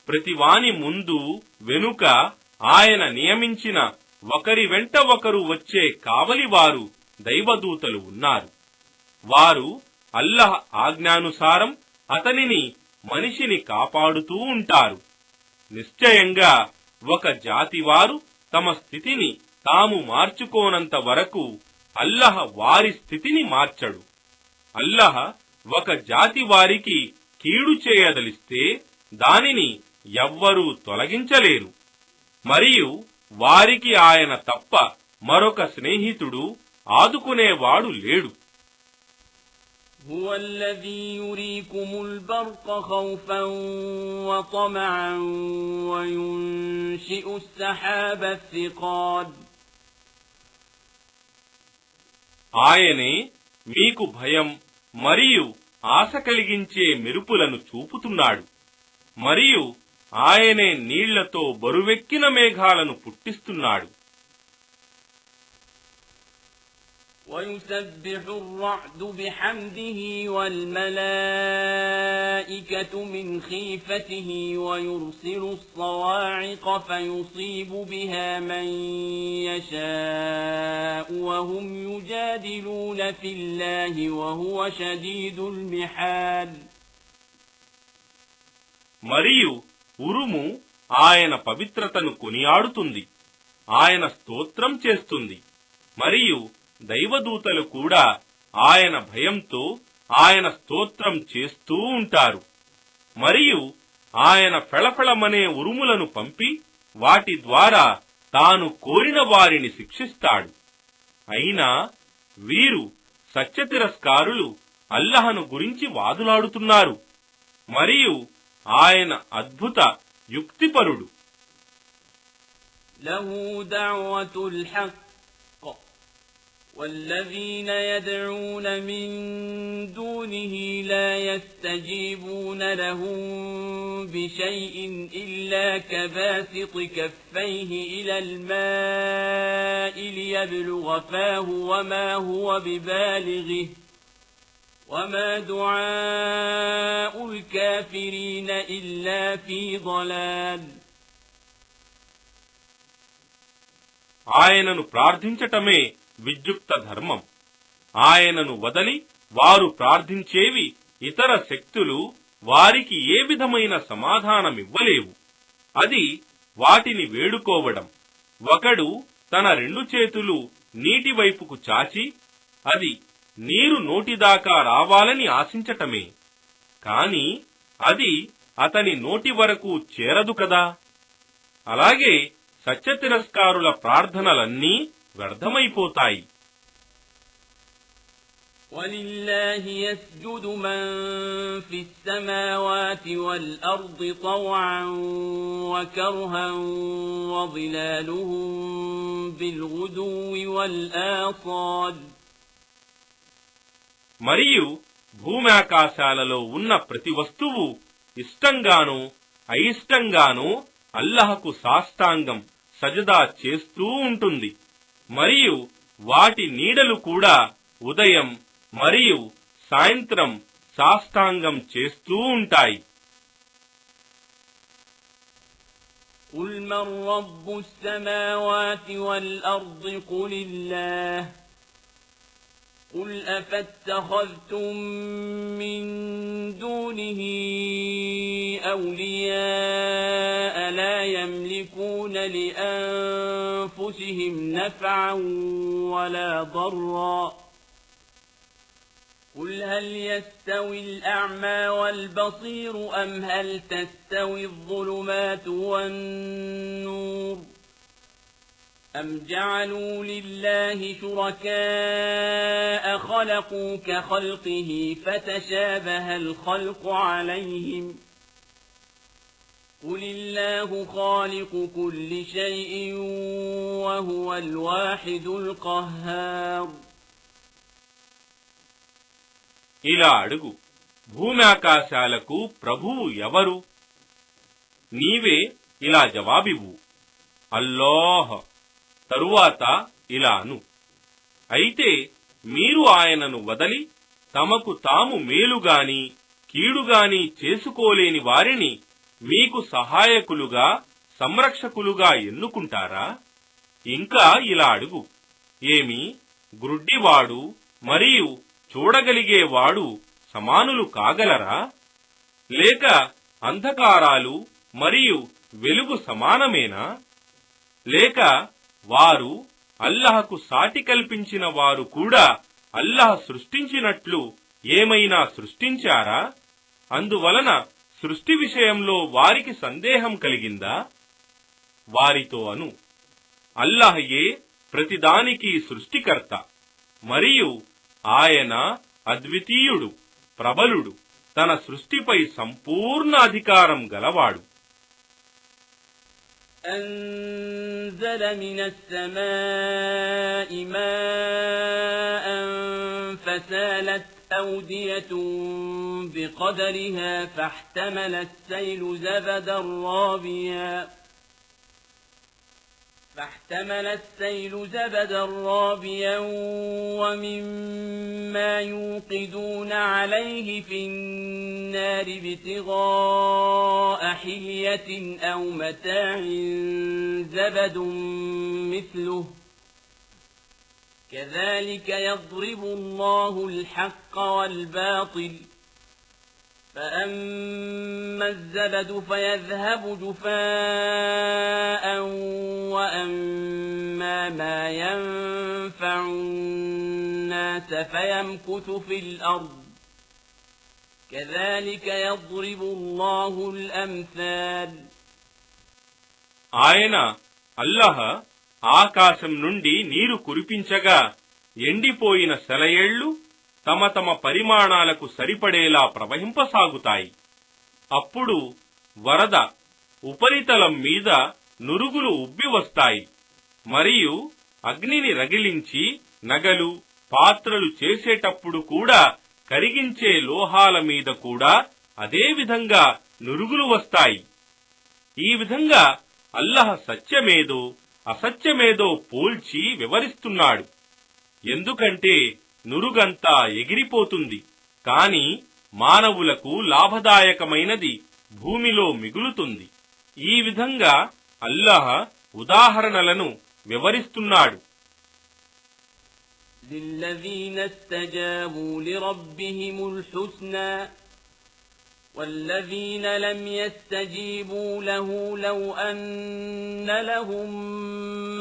ప్రతివాని ముందు వెనుక ఆయన నియమించిన ఒకరి వెంట ఒకరు వచ్చే కావలివారు దైవదూతలు ఉన్నారు. వారు అల్లాహ్ ఆజ్ఞానుసారం అతనిని మనిషిని కాపాడుతూ ఉంటారు. నిశ్చయంగా ఒక జాతి వారు తమ స్థితిని తాము మార్చుకోనంత వరకు అల్లాహ్ వారి స్థితిని మార్చడు. అల్లాహ్ ఒక జాతి వారికి కీడు చేయదలిస్తే దానిని ఎవ్వరూ తొలగించలేరు. మరియు వారికి ఆయన తప్ప మరొక స్నేహితుడు ఆదుకునేవాడు లేడు. هو الذي يريكم البرق خوفا وطمعا وينشئ السحاب الثقال. ఆయనే మీకు భయం మరియు ఆశ కలిగించే మెరుపులను చూపుతున్నాడు. మరియు ఆయనే నీళ్లతో బరువెక్కిన మేఘాలను పుట్టిస్తున్నాడు. ويسبح الرعد بحمده والملائكة من خيفته ويرسل الصواعق فيصيب بها من يشاء وهم يجادلون في الله وهو شديد المحال. మరియు ఉరుము ఆయన పవిత్రతను కొనియాడుతుంది, ఆయన స్తోత్రం చేస్తుంది. మరియు దైవదూతలు కూడా ఆయన భయంతో ఆయన స్తోత్రం చేస్తూ ఉంటారు. మరియు ఆయన ఫెళఫెళమనే ఉరుములను పంపి వాటి ద్వారా తాను కోరిన వారిని శిక్షిస్తాడు. అయినా వీరు సత్యతిరస్కారులు అల్లహను గురించి వాదులాడుతున్నారు. మరియు ఆయన అద్భుత యుక్తిపరుడు. లహు దఅవతుల్ హక్ والذين يدعون من دونه لا يستجيبون لهم بشيء إلا كباسط كفيه إلى الماء ليبلغ فاه وما هو ببالغه وما دعاء الكافرين إلا في ضلال. ఆయనను ప్రార్థించటమే విద్యుక్త ధర్మం. ఆయనను వదలి వారు ప్రార్థించేవి ఇతర శక్తులు వారికి ఏ విధమైన సమాధానమివ్వలేవు. అది వాటిని వేడుకోవడం. ఒకడు తన రెండు చేతులు నీటి వైపుకు చాచి అది నీరు నోటిదాకా రావాలని ఆశించటమే. కాని అది అతని నోటి వరకు చేరదు కదా. అలాగే సత్యతిరస్కారుల ప్రార్థనలన్నీ వ్యర్థమైపోతాయి. وَلِلَّهِ يَسْجُدُ مَن فِي السَّمَاوَاتِ وَالْأَرْضِ طَوْعًا وَكَرْهًا وَظِلَالُهُم بِالْغُدُوِّ وَالْآصَالِ. మరియు భూమ్యాకాశాలలో ఉన్న ప్రతి వస్తువు ఇష్టంగానూ అయిష్టంగానూ అల్లహకు సాష్టాంగం సజదా చేస్తూ ఉంటుంది. మరియు వాటి నీడలు కూడా ఉదయం మరియు సాయంత్రం సాష్టాంగం చేస్తూ ఉంటాయి. قُلْ مَنْ رَبُّ السَّمَاوَاتِ وَالْأَرْضِ قُلِ اللَّهُ قُلْ أَفَاتَّخَذْتُم مِّن دُونِهِ أَوْلِيَاءَ لَا يَمْلِكُونَ لِأَنفُسِهِمْ نَفْعًا وَلَا ضَرًّا قُلْ هَلْ يَسْتَوِي الْأَعْمَى وَالْبَصِيرُ أَمْ هَلْ تَسْتَوِي الظُّلُمَاتُ وَالنُّورُ أَمْ جَعَلُوا لِلَّهِ شُرَكَاءَ خَلَقُوا كَخَلْقِهِ فَتَشَابَهَ الْخَلْقُ عَلَيْهِمْ قُلِ اللَّهُ خَالِقُ كُلِّ شَيْءٍ وَهُوَ الْوَاحِدُ الْقَهَّارُ. ఇలా అడుగు, భూమి ఆకాశాలకు ప్రభువు ఎవరు? నీవే ఇలా జవాబివ్వు, అల్లాహ్. తరువాత ఇలా అను, అయితే మీరు ఆయనను వదలి తమకు తాము మేలుగాని కీడుగాని చేసుకోలేని వారిని మీకు సహాయకులుగా సంరక్షకులుగా ఎన్నుకుంటారా? ఇంకా ఇలా అడుగు, ఏమి గ్రుడ్డివాడు మరియు చూడగలిగేవాడు సమానులు కాగలరా? లేక అంధకారాలు మరియు వెలుగు సమానమేనా? లేక వారు అల్లాహకు సాటి కల్పించిన వారు కూడా అల్లాహ్ సృష్టించినట్లు ఏమైనా సృష్టించారా? అందువలన సృష్టి విషయంలో వారికి సందేహం కలిగిందా? వారితో అను, అల్లాహయే ప్రతిదానికి సృష్టికర్త మరియు ఆయన అద్వితీయుడు, ప్రబలుడు, తన సృష్టిపై సంపూర్ణ అధికారం గలవాడు. أنزل من السماء ماء فسالت أودية بقدرها فاحتمل السيل زبدا رابيا ومما يوقدون عليه في النار ابتغاء حلية أو متاع زبد مثله كذلك يضرب الله الحق والباطل فأما الزبد فيذهب جفاء وأما ما ينفع الناس فيمكث في الأرض كذلك يضرب الله الأمثال. ఆయన అల్లాహ్ ఆకాశం నుండి నీరు కురిపించగా ఎండిపోయిన సెలయేళ్లు తమ తమ పరిమాణాలకు సరిపడేలా ప్రవహింపసాగుతాయి. అప్పుడు వరద ఉపరితలం మీద నురుగులు ఉబ్బి వస్తాయి మరియు అగ్నిని రగిలించి నగలు పాత్రలు చేసేటప్పుడు కూడా కరిగించే లోహాల మీద కూడా అదే విధంగా నురుగులు వస్తాయి. ఈ విధంగా అల్లాహ్ సత్యమేదో అసత్యమేదో పోల్చి వివరిస్తున్నాడు. ఎందుకంటే నురుగంతా ఎగిరిపోతుంది, కాని మానవులకు లాభదాయకమైనది భూమిలో మిగులుతుంది. ఈ విధంగా అల్లాహ్ ఉదాహరణలను వివరిస్తున్నాడు. للذين استجابوا لربهم الحسنى والذين لم يستجيبوا له لو أن لهم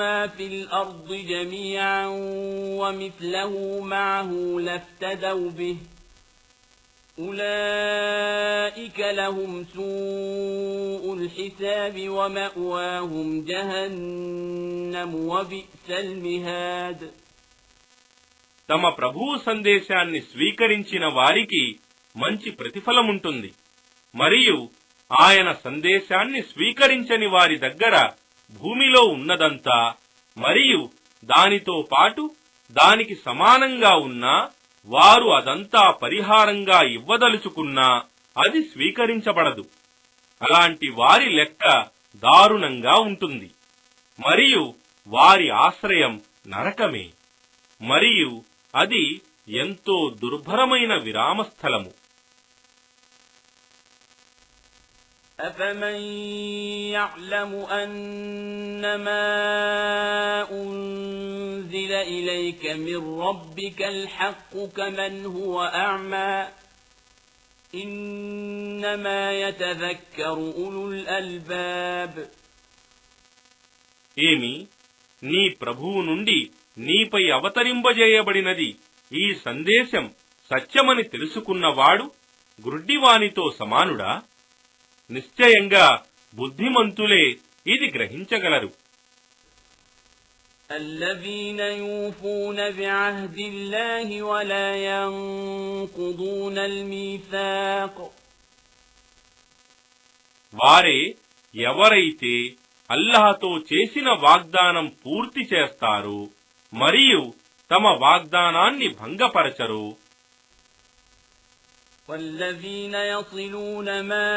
ما في الأرض جميعا ومثله معه لافتدوا به أولئك لهم سوء الحساب ومأواهم جهنم وبئس المهاد. తమ ప్రభువు సందేశాన్ని స్వీకరించిన వారికి మంచి ప్రతిఫలముంటుంది మరియు ఆయన సందేశాన్ని స్వీకరించని వారి దగ్గర భూమిలో ఉన్నదంతా మరియు దానితో పాటు దానికి సమానంగా ఉన్నా వారు అదంతా పరిహారంగా ఇవ్వదలుచుకున్నా అది స్వీకరించబడదు. అలాంటి వారి లెక్క దారుణంగా ఉంటుంది మరియు వారి ఆశ్రయం నరకమే మరియు అది ఎంతో దుర్భరమైన విరామస్థలము. أفمن يعلم أنما أنزل إليك من ربك الحق كمن هو أعمى إنما يتذكر أولو الألباب. ఏమి నీ ప్రభువు నుండి నీపై అవతరింపజేయబడినది ఈ సందేశం సత్యమని తెలుసుకున్నవాడు గ్రుడ్డివానితో సమానుడా? నిశ్చయంగా బుద్ధిమంతులే ఇది గ్రహించగలరు. الذين يوفون بعهد الله ولا ينقضون الميثاق. వారే ఎవరైతే అల్లాహ్తో చేసిన వాగ్దానం పూర్తి చేస్తారో మరియు తమ వాగ్దానాన్ని భంగపరచరు. والذين يصلون ما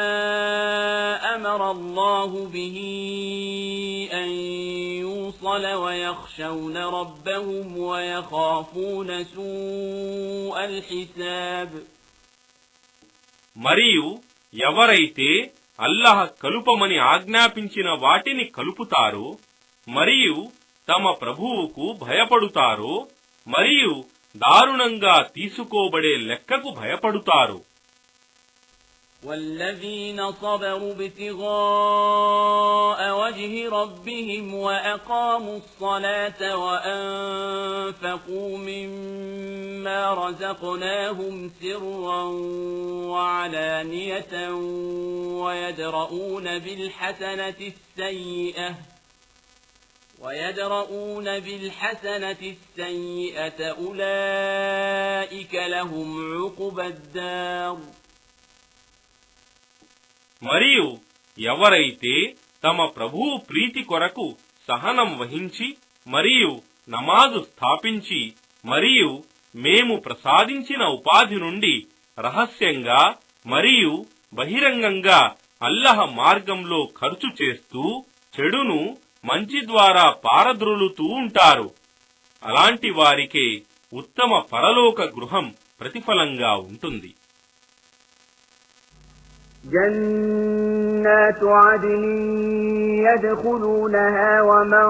أمر الله به أن يوصل ويخشون ربهم ويخافون سوء الحساب. మరియు ఎవరైతే అల్లాహ్ కలుపమని ఆజ్ఞాపించిన వాటిని కలుపుతారో మరియు తమ ప్రభువుకు భయపడుతారో మరియు దారుణంగా తీసుకోబడే లెక్కకు భయపడుతారు. والذين صبروا ابتغاء وجه ربهم وأقاموا الصلاة وأنفقوا مما رزقناهم سرا وعلانية ويدرؤون بالحسنة السيئة أولئك لهم عقبى الدار. మరియు ఎవరైతే తమ ప్రభువు ప్రీతి కొరకు సహనం వహించి మరియు నమాజు స్థాపించి మరియు మేము ప్రసాదించిన ఉపాధి నుండి రహస్యంగా మరియు బహిరంగంగా అల్లాహ్ మార్గంలో ఖర్చు చేస్తూ చెడును మంచి ద్వారా పారద్రోలుతూ ఉంటారు, అలాంటి వారికే ఉత్తమ పరలోక గృహం ప్రతిఫలంగా ఉంటుంది. جنات عدن يدخلونها ومن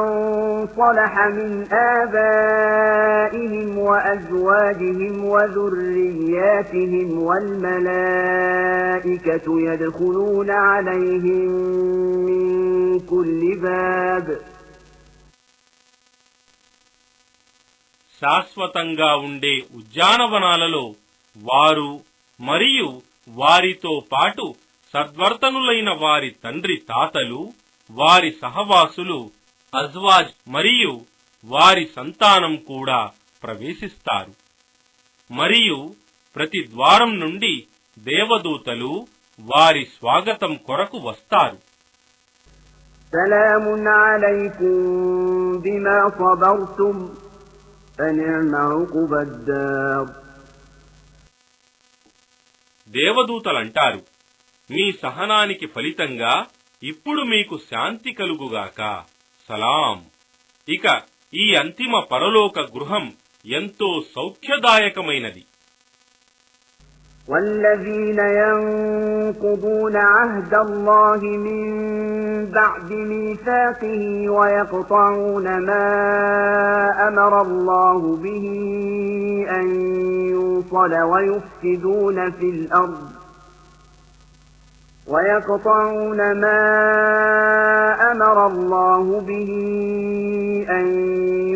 صلح من آبائهم وأزواجهم وذرياتهم والملائكة يدخلون عليهم من كل باب. శాశ్వతంగా ఉండే ఉద్యానవనాలలో వారు మరియు వారితో పాటు సద్వర్తనులైన వారి తండ్రి తాతలు, వారి సహవాసులు, అజ్వాజ్ మరియు వారి సంతానం కూడా ప్రవేశిస్తారు. మరియు ప్రతి ద్వారం నుండి దేవదూతలు వారి స్వాగతం కొరకు వస్తారు. సలామున్ అలైకుం బిమా సబర్తుం ఫని'మ ఉక్బద్దార్. దేవదూతలంటారు, మీ సహనానికి ఫలితంగా ఇప్పుడు మీకు శాంతి కలుగుగాక, సలాం. ఇక ఈ అంతిమ పరలోక గృహం ఎంతో సౌఖ్యదాయకమైనది. والذين ينقضون عهد الله من بعد ميثاقه ويقطعون ما أمر الله به أن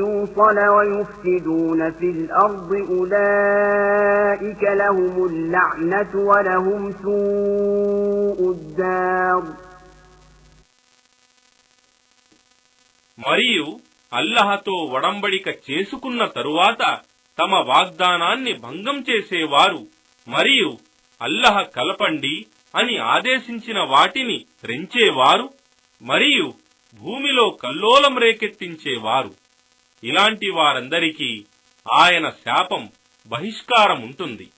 يوصل ويفسدون في الأرض أولئك لهم اللعنة ولهم سوء الدار. మరియు అల్లహతో ఒడంబడిక చేసుకున్న తరువాత తమ వాగ్దానాన్ని భంగం చేసేవారు మరియు అల్లహ కలపండి అని ఆదేశించిన వాటిని త్రెంచేవారు మరియు భూమిలో కల్లోలం రేకెత్తించేవారు, ఇలాంటి వారందరికీ ఆయన శాపం, బహిష్కారం ఉంటుంది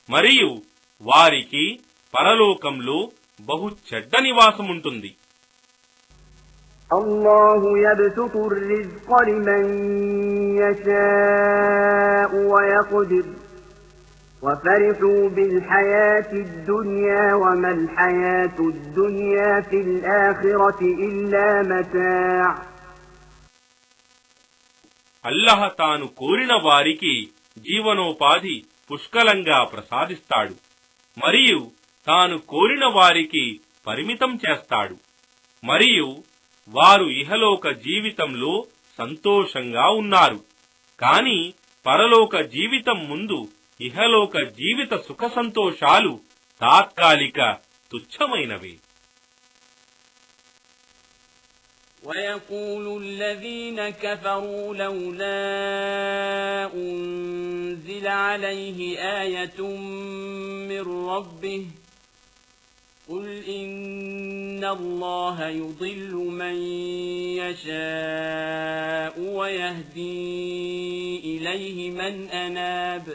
మరియు వారికి పరలోకంలో బహు చెడ్డ నివాసముంటుంది. الله يبسط الرزق لمن يشاء ويقدر وفرحوا بالحياة الدنيا وما الحياة الدنيا في الآخرة إلا متاع. అల్లహ తాను కోరిన వారికి జీవనోపాధి పుష్కలంగా ప్రసాదిస్తాడు మరియు తాను కోరిన వారికి పరిమితం చేస్తాడు మరియు వారు ఇహలోక జీవితంలో సంతోషంగా ఉన్నారు, కాని పరలోక జీవితం ముందు ఇహలోక జీవిత సుఖ సంతోషాలు తాత్కాలిక, తుచ్చమైనవి. ويقول الذين كفروا لولا أنزل عليه آية من ربه قل إن الله يضل من يشاء ويهدي إليه من أناب.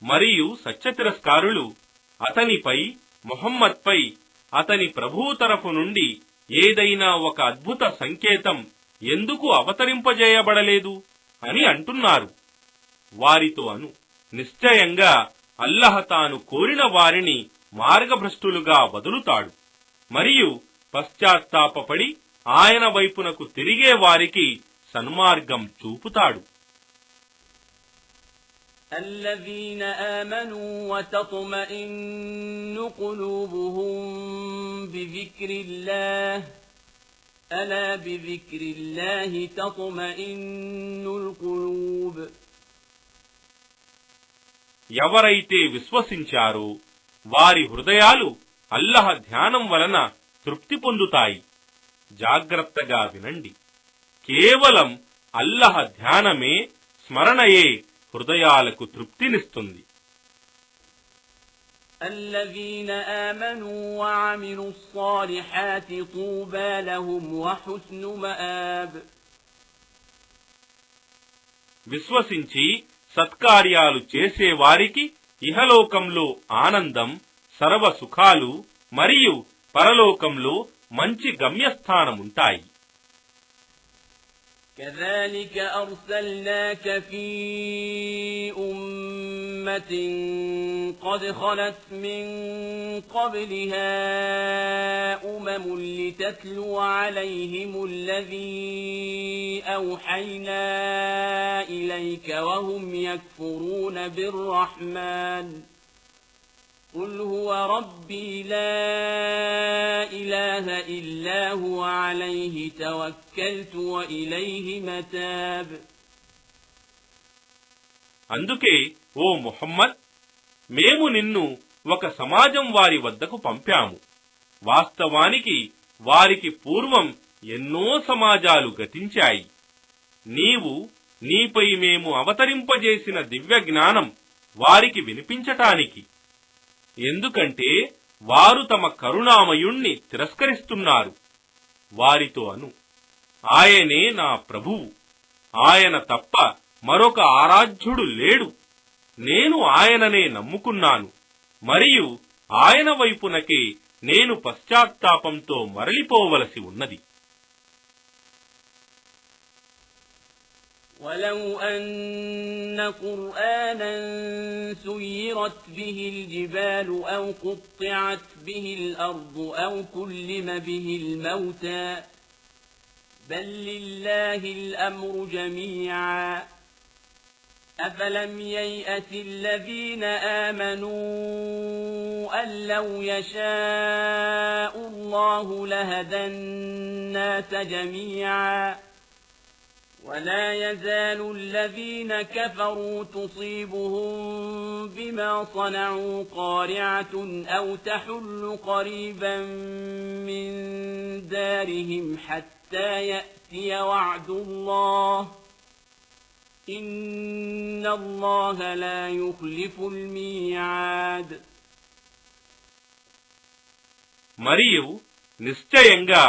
మరియు సత్యతిరస్కారులు అతనిపై, ముహమ్మద్పై అతని ప్రభువు తరఫు నుండి ఏదైనా ఒక అద్భుత సంకేతం ఎందుకు అవతరింపజేయబడలేదు అని అంటున్నారు. వారితో అను, నిశ్చయంగా అల్లహ తాను కోరిన వారిని మార్గభ్రష్టులుగా వదులుతాడు మరియు పశ్చాత్తాపపడి ఆయన వైపునకు తిరిగే వారికి సన్మార్గం చూపుతాడు. الذين آمنوا وتطمئن قلوبهم بذكر الله ألا بذكر الله تطمئن القلوب. ఎవరైతే విశ్వసించారో వారి హృదయాలు అల్లహ ధ్యానం వలన తృప్తి పొందుతాయి. జాగ్రత్తగా వినండి, కేవలం అల్లహ ధ్యానమే, స్మరణయే హృదయాలకు తృప్తినిస్తుంది. الذين آمنوا وعملوا الصالحات طوبى لهم وحسن مآب. విశ్వసించి సత్కార్యాలు చేసేవారికి ఇహలోకంలో ఆనందం, సర్వ సుఖాలు మరియు పరలోకంలో మంచి గమ్యస్థానముంటాయి. كذلك أرسلناك في أمة قد خلت من قبلها لتتلو عليهم الذي أوحينا إليك وهم يكفرون بالرحمن قل هو ربي لا إله إلا هو عليه توكلت وإليه متاب. అందుకే ఓ ముహమ్మద్, మేము నిన్ను ఒక సమాజం వారి వద్దకు పంపాము. వాస్తవానికి వారికి పూర్వం ఎన్నో సమాజాలు గతించాయి. నీవు నీపై మేము అవతరింపజేసిన దివ్య జ్ఞానం వారికి వినిపించటానికి. ఎందుకంటే వారు తమ కరుణామయుణ్ణి తిరస్కరిస్తున్నారు. వారితో అను, ఆయనే నా ప్రభువు, ఆయన తప్ప మరొక ఆరాధ్యుడు లేడు. నేను ఆయననే నమ్ముకున్నాను మరియు ఆయన వైపునకే నేను పశ్చాత్తాపంతో మరలిపోవలసి ఉన్నది. ولو أن قرآنا سيرت به الجبال أو قطعت به الأرض أو كلم به الموتى بل لله الأمر جميعا أفلم ييأس الذين آمنوا أن لو يشاء الله لهدى الناس جميعا ولا يزال الذين كفروا تصيبهم بما صنعوا قارعة أو تحل قريبا من دارهم حتى يأتي وعد الله إن الله لا يخلف الميعاد. మరియు నిశ్చయంగా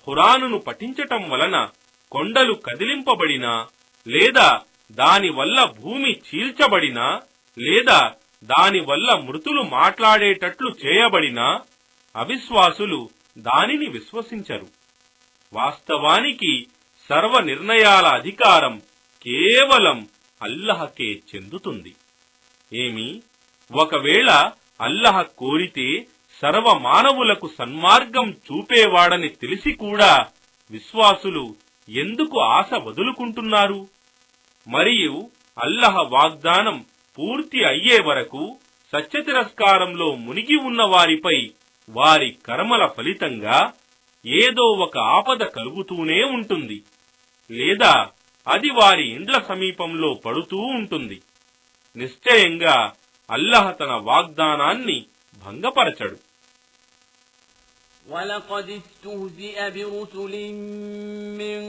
ఖురానును పఠించటం వలన కొండలు కదిలింపబడినా లేదా దానివల్ల భూమి చీల్చబడినా లేదా దానివల్ల మృతులు మాట్లాడేటట్లు చేయబడినా అవిశ్వాసులు దానిని విశ్వసించరు. వాస్తవానికి సర్వ నిర్ణయాల అధికారం కేవలం అల్లహకే చెందుతుంది. ఏమి, ఒకవేళ అల్లహ కోరితే సర్వ మానవులకు సన్మార్గం చూపేవాడని తెలిసి కూడా విశ్వాసులు ఎందుకు ఆశ వదులుకుంటున్నారు? మరియు అల్లహ వాగ్దానం పూర్తి అయ్యే వరకు సత్యతిరస్కారంలో మునిగి ఉన్న వారిపై వారి కర్మల ఫలితంగా ఏదో ఒక ఆపద కలుగుతూనే ఉంటుంది, లేదా అది వారి ఇండ్ల సమీపంలో పడుతూ ఉంటుంది. నిశ్చయంగా అల్లహ తన వాగ్దానాన్ని భంగపరచడు. وَلَقَدِ اسْتُهْزِئَ بِرُسُلٍ مِّن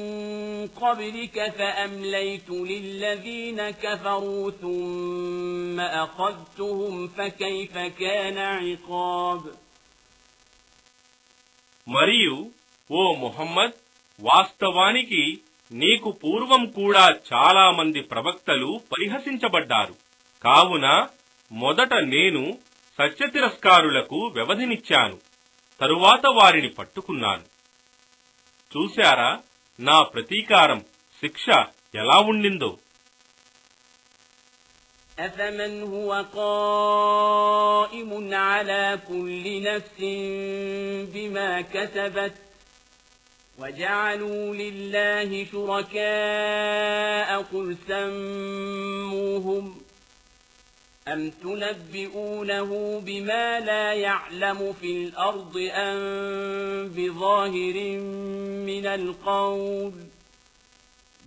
قَبْلِكَ فَأَمْلَيْتُ لِلَّذِينَ كَفَرُوا ثُمَّ أَخَذْتُهُمْ فَكَيْفَ كَانَ عِقَابِ. మరియు ఓ ముహమ్మద్, వాస్తవానికి నీకు పూర్వం కూడా చాలా మంది ప్రవక్తలు పరిహసించబడ్డారు. కావున మొదట నేను సత్యతిరస్కారులకు వ్యవధినిచ్చాను, తరువాత వారిని పట్టుకున్నాను. చూశారా నా ప్రతీకారం, శిక్ష ఎలా ఉండిందో. أفمن هو قائم على كل نفس بما كسبت وجعلوا لله شركاء قل سموهم أم تنبئونه بما لا يعلم في الأرض أم بظاهر من القول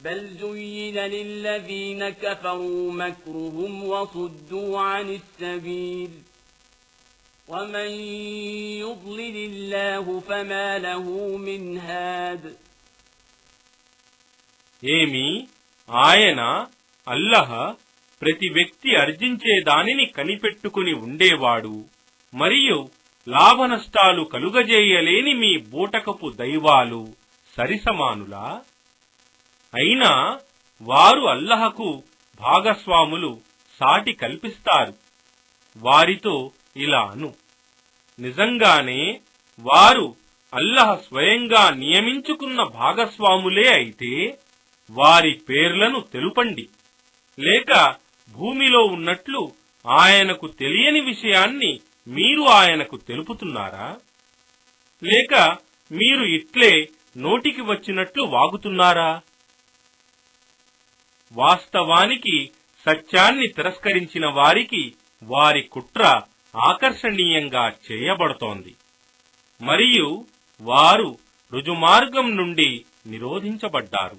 بل زين للذين كفروا مكرهم وصدوا عن السبيل ومن يضلل الله فما له من هاد. ఏమి ఆయన అల్లహ ప్రతి వ్యక్తి అర్జించే దానిని కనిపెట్టుకుని ఉండేవాడు మరియు లాభనష్టాలు కలుగజేయలేని మీ బూటకపు దైవాలు సరిసమానులా? అయినా వారు అల్లహకు భాగస్వాములు సాటి కల్పిస్తారు. వారితో ఇలా అను, నిజంగానే వారు అల్లహ స్వయంగా నియమించుకున్న భాగస్వాములే అయితే వారి పేర్లను తెలుపండి. లేక భూమిలో ఉన్నట్లు ఆయనకు తెలియని విషయాన్ని మీరు ఆయనకు తెలుపుతున్నారా? లేక మీరు ఇట్లే నోటికి వచ్చినట్లు వాగుతున్నారా? వాస్తవానికి సత్యాన్ని తిరస్కరించిన వారికి వారి కుట్ర ఆకర్షణీయంగా చేయబడుతోంది మరియు వారు రుజుమార్గం నుండి నిరోధించబడ్డారు.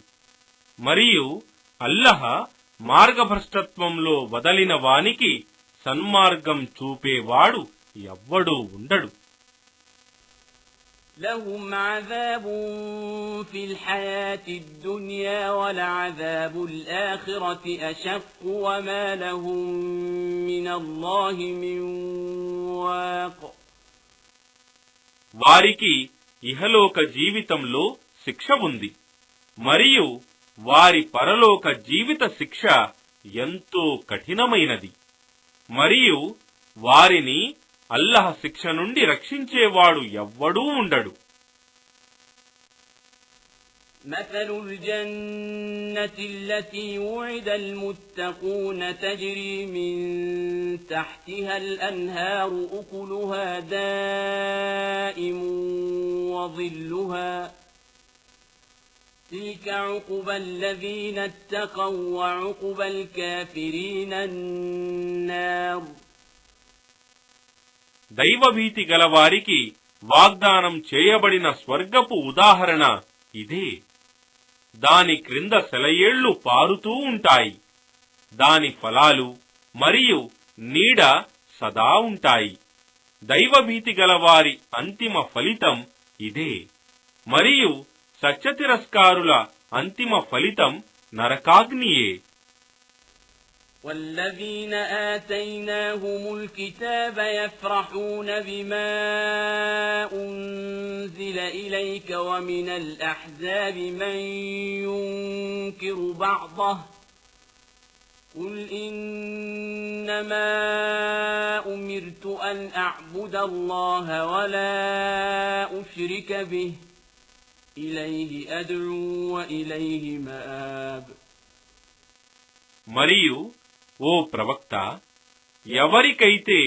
మరియు అల్లహ మార్గభ్రష్టత్వంలో వదలిన వానికి సన్మార్గం చూపేవాడు ఎవ్వడూ ఉండడు. لهم عذاب في الحياة الدنيا ولعذاب الآخرة أشق وما لهم من الله من واق. వారికి ఇహలోక జీవితంలో శిక్ష ఉంది మరియు వారి పరలోక జీవిత శిక్ష ఎంతో కఠినమైనది మరియు వారిని అల్లహ శిక్ష నుండి రక్షించేవాడు ఎవ్వడూ ఉండడు. مثل الجنة التي وعد المتقون تجري من تحتها الأنهار أكلها دائم وظلها تلك عقبى الذين اتقوا وعقبى الكافرين النار. దైవభీతి గలవారికి వాగ్దానం చేయబడిన స్వర్గపు ఉదాహరణ ఇదే. దాని క్రింద సెలయేళ్లు పారుతూ ఉంటాయి. దాని ఫలాలు మరియు నీడ సదా ఉంటాయి. దైవభీతి గలవారి అంతిమ ఫలితం ఇదే. మరియు సత్యతిరస్కారుల అంతిమ ఫలితం నరకాగ్నియే. والذين آتيناهم الكتاب يفرحون بما أنزل إليك ومن الأحزاب من ينكر بعضه قل إنما أمرت أن أعبد الله ولا أشرك به إليه أدعو وإليه مآب. మరియు ఓ ప్రవక్త, ఎవరికైతే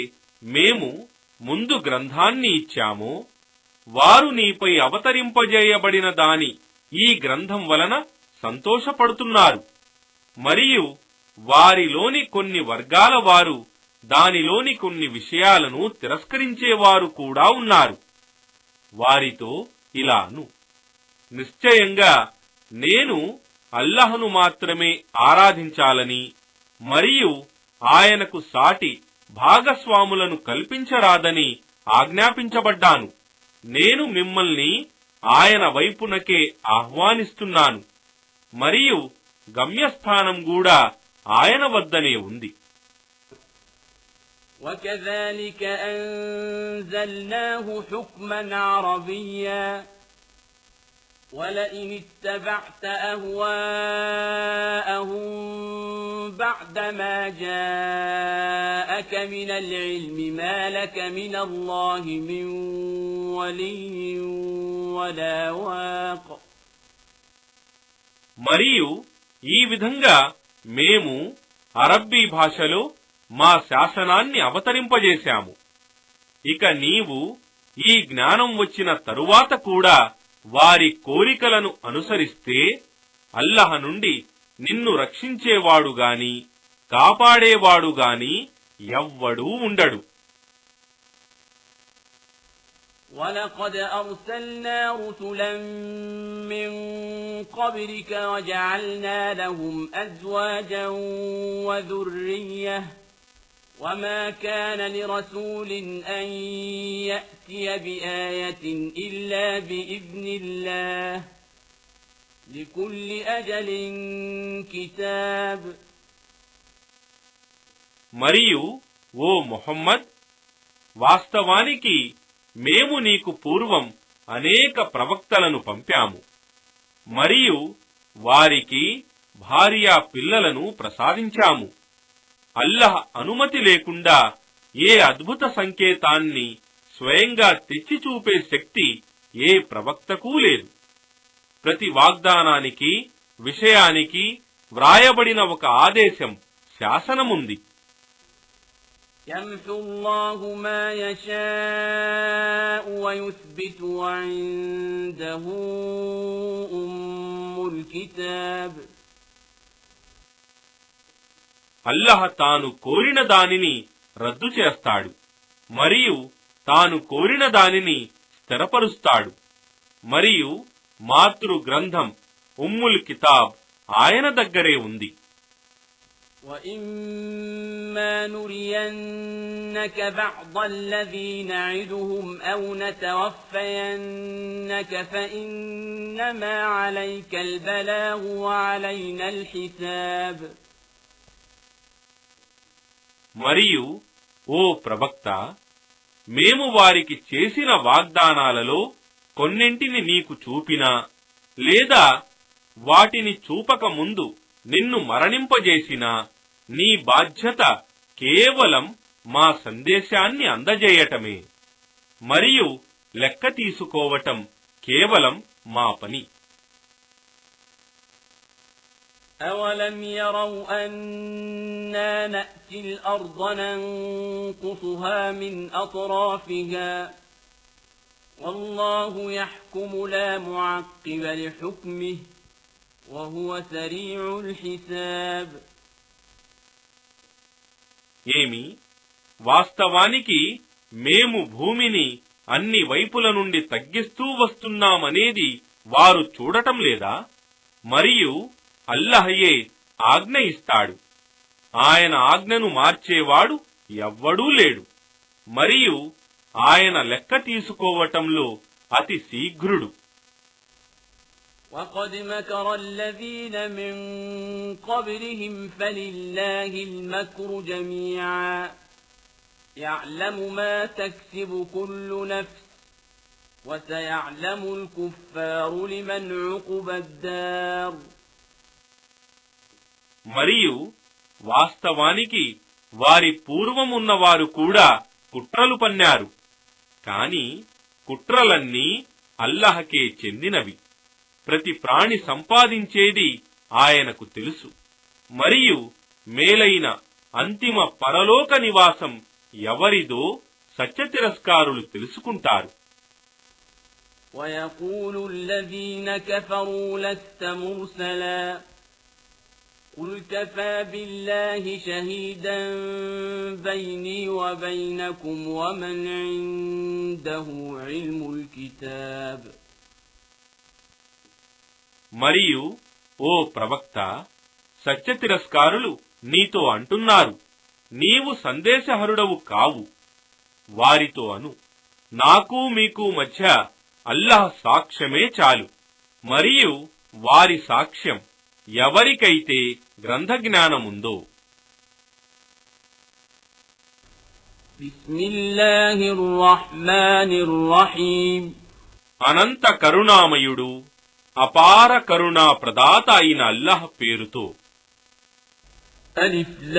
మేము ముందు గ్రంథాన్ని ఇచ్చామో వారు నీపై అవతరింపజేయబడిన దాని ఈ గ్రంథం వలన సంతోషపడుతున్నారు. మరియు వారిలోని కొన్ని వర్గాల వారు దానిలోని కొన్ని విషయాలను తిరస్కరించేవారు కూడా ఉన్నారు. వారితో ఇలా అను, నిశ్చయంగా నేను అల్లహను మాత్రమే ఆరాధించాలని మరియు ఆయనకు సాటి భాగస్వాములను కల్పించరాదని ఆజ్ఞాపించబడ్డాను. నేను మిమ్మల్ని ఆయన వైపునకే ఆహ్వానిస్తున్నాను మరియు గమ్యస్థానం కూడా ఆయన వద్దనే ఉంది. وكذلك أنزلناه حكما عربيا ولئن اتبعت أهواءهم بعدما جاءك من العلم ما لك من الله من ولي ولا واق. మరియు ఈ విధంగా మేము అరబ్బీ భాషలో మా శాసనాన్ని అవతరింపజేశాము. ఇక నీవు ఈ జ్ఞానం వచ్చిన తరువాత కూడా వారి కోరికలను అనుసరిస్తే అల్లహ నుండి నిన్ను రక్షించేవాడుగాని కాపాడేవాడుగాని ఎవ్వడూ ఉండడు. وَلَقَدْ أَرْسَلْنَا رُسُلًا مِّن قَبْلِكَ وَجَعَلْنَا لَهُمْ أَزْوَاجًا وَذُرِّيَّةً وَمَا كَانَ لِرَسُولٍ أَن يَأْتِيَ بِآيَةٍ إِلَّا بِإِذْنِ اللَّهِ لِكُلِّ أَجَلٍ كِتَابٌ. మరియు ఓ ముహమ్మద్, వాస్తవానికి మేము నీకు పూర్వం అనేక ప్రవక్తలను పంపాము మరియు వారికి భార్యా పిల్లలను ప్రసాదించాము. అల్లహ్ అనుమతి లేకుండా ఏ అద్భుత సంకేతాన్ని స్వయంగా తెచ్చి చూపే శక్తి ఏ ప్రవక్తకూ లేదు. ప్రతి వాగ్దానానికి విషయానికి వ్రాయబడిన ఒక ఆదేశం, శాసనముంది. يَمْحُو اللَّهُ مَا يَشَاءُ وَيُثْبِتُ وَعِندَهُ أُمُّ الْكِتَابِ. అల్లహ తాను కోరిన దానిని రద్దు చేస్తాడు మరియు తాను కోరిన దానిని స్థిరపరుస్తాడు. మరియు మాతృ గ్రంథం ఉమ్ముల్ కితాబ్ ఆయన దగ్గరే ఉంది. وَإِمَّا نُرِيَنَّكَ بَعْضَ الَّذِي نَعِدُهُمْ أَوْ نَتَوَفَّيَنَّكَ فَإِنَّمَا عَلَيْكَ الْبَلَاغُ وَعَلَيْنَا الْحِسَابُ. మరియు ఓ ప్రవక్త, మేము వారికి చేసిన వాగ్దానాలలో కొన్నింటిని నీకు చూపినా లేదా వాటిని చూపక ముందు నిన్ను మరణింపజేసినా నీ బాధ్యత కేవలం మా సందేశాన్ని అందజేయటమే మరియు లెక్క తీసుకోవటం కేవలం మా పని. أَوَلَمْ يَرَوْا أَنَّا نَأْتِي الْأَرْضَ نَنقُصُهَا مِنْ أَطْرَافِهَا وَاللَّهُ يَحْكُمُ لَا مُعَقِّبَ لِحُكْمِهِ وَهُوَ سَرِيعُ الْحِسَابِ. ఏమి, వాస్తవానికి మేము భూమిని అన్ని వైపుల నుండి తగ్గిస్తూ వస్తున్నామనేది వారు చూడటం లేదా? మరియు అల్లహయే ఆజ్ఞ ఇస్తాడు. ఆయన ఆజ్ఞను మార్చేవాడు ఎవ్వడూ లేడు. మరియు ఆయన లెక్క తీసుకోవటంలో అతి శీఘ్రుడు. وَقَدْ مَكَرَ الَّذِينَ مِن قَبْلِهِمْ فَلِلَّهِ الْمَكْرُ جَمِيعًا يَعْلَمُ مَا تَكْسِبُ كُلُّ نَفْسٍ وَسَيَعْلَمُ الْكُفَّارُ لِمَنْ عُقْبَى الدَّارِ. మరియు వాస్తవానికి వారి పూర్వమున్నవారు కూడా కుట్రలు పన్నారు. కాని కుట్రలన్నీ అల్లహకే చెందినవి. ప్రతి ప్రాణి సంపాదించేది ఆయనకు తెలుసు. మరియు మేలైన అంతిమ పరలోక నివాసం ఎవరిదో సత్యతిరస్కారులు తెలుసుకుంటారు. وَيَقُولُ الَّذِينَ كَفَرُوا لَسْتَ مُرْسَلًا قُلْ كَفَى بِاللَّهِ شَهِيدًا بَيْنِي وَبَيْنَكُمْ وَمَنْ عِندَهُ عِلْمُ الْكِتَابِ. మరియు ఓ ప్రవక్త, సత్యతిరస్కారులు నీతో అంటున్నారు, నీవు సందేశహరుడవు కావు. వారితో అను, నాకు మీకు మధ్య అల్లహ్ సాక్ష్యమే చాలు. మరియు వారి సాక్ష్యం ఎవరికైతే గ్రంథ జ్ఞానముందో. బిస్మిల్లాహిర్ రహ్మానిర్ రహీం. అనంత కరుణామయుడు అపార కరుణా ప్రదాత అయిన అల్లాహ్ పేరుతో. అలిఫ్ లామ్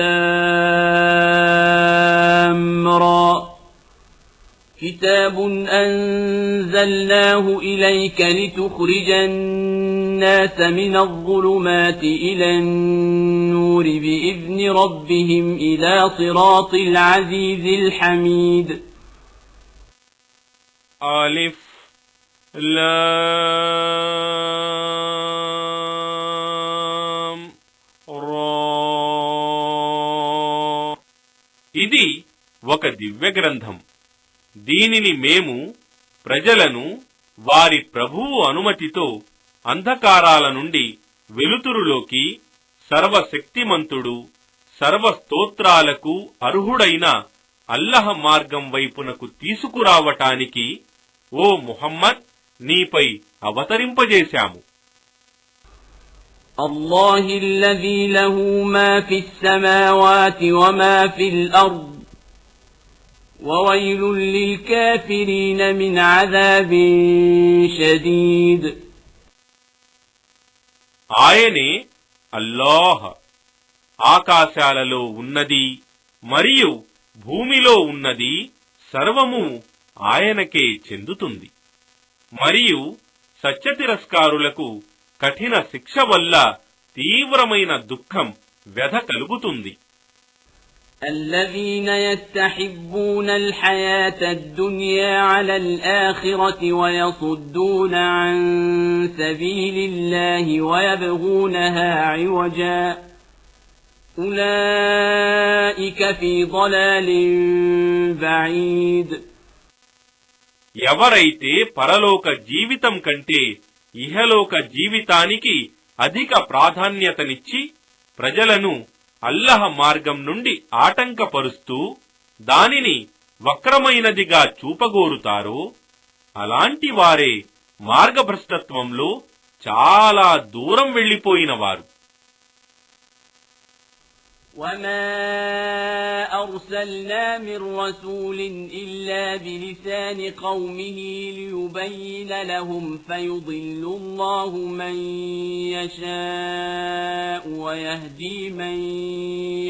రా كتاب أنزلناه إليك لتخرج الناس من الظلمات إلى النور بإذن ربهم إلى صراط العزيز الحميد. ألف لام را. ఇది ఒక దివ్య గ్రంథం. దీనిని మేము ప్రజలను వారి ప్రభువు అనుమతితో అంధకారాల నుండి వెలుతురులోకి, సర్వశక్తిమంతుడు సర్వస్తోత్రాలకు అర్హుడైన అల్లహ్ మార్గం వైపునకు తీసుకురావటానికి ఓ ముహమ్మద్ నీపై అవతరింపజేశాము. అల్లాహిల్లజీ లహు మా ఫిస్ సమావాతి వమా ఫిల్ అర్ద్ وويل للكافرين من عذاب شديد. ఆయనే అల్లాహ్ ఆకాశాలలో ఉన్నది మరియు భూమిలో ఉన్నది సర్వము ఆయనకే చెందుతుంది. మరియు సత్యతిరస్కారులకు కఠిన శిక్ష వల్ల తీవ్రమైన దుఃఖం వ్యధ కలుగుతుంది. الذين يستحبون الحياة الدنيا على الآخرة ويصدون عن سبيل الله ويبغونها عوجا أولئك في ضلال بعيد. ఎవరైతే పరలోక జీవితం కంటే ఇహలోక జీవితానికి అధిక ప్రాధాన్యతనిచ్చి ప్రజలను అల్లహ మార్గం నుండి ఆటంకపరుస్తూ దానిని వక్రమైనదిగా చూపగోరుతారో అలాంటి వారే మార్గభ్రష్టత్వంలో చాలా దూరం వెళ్లిపోయినవారు. وما أرسلنا من رسول إلا بلسان قومه ليبين لهم فيضل الله من يشاء ويهدي من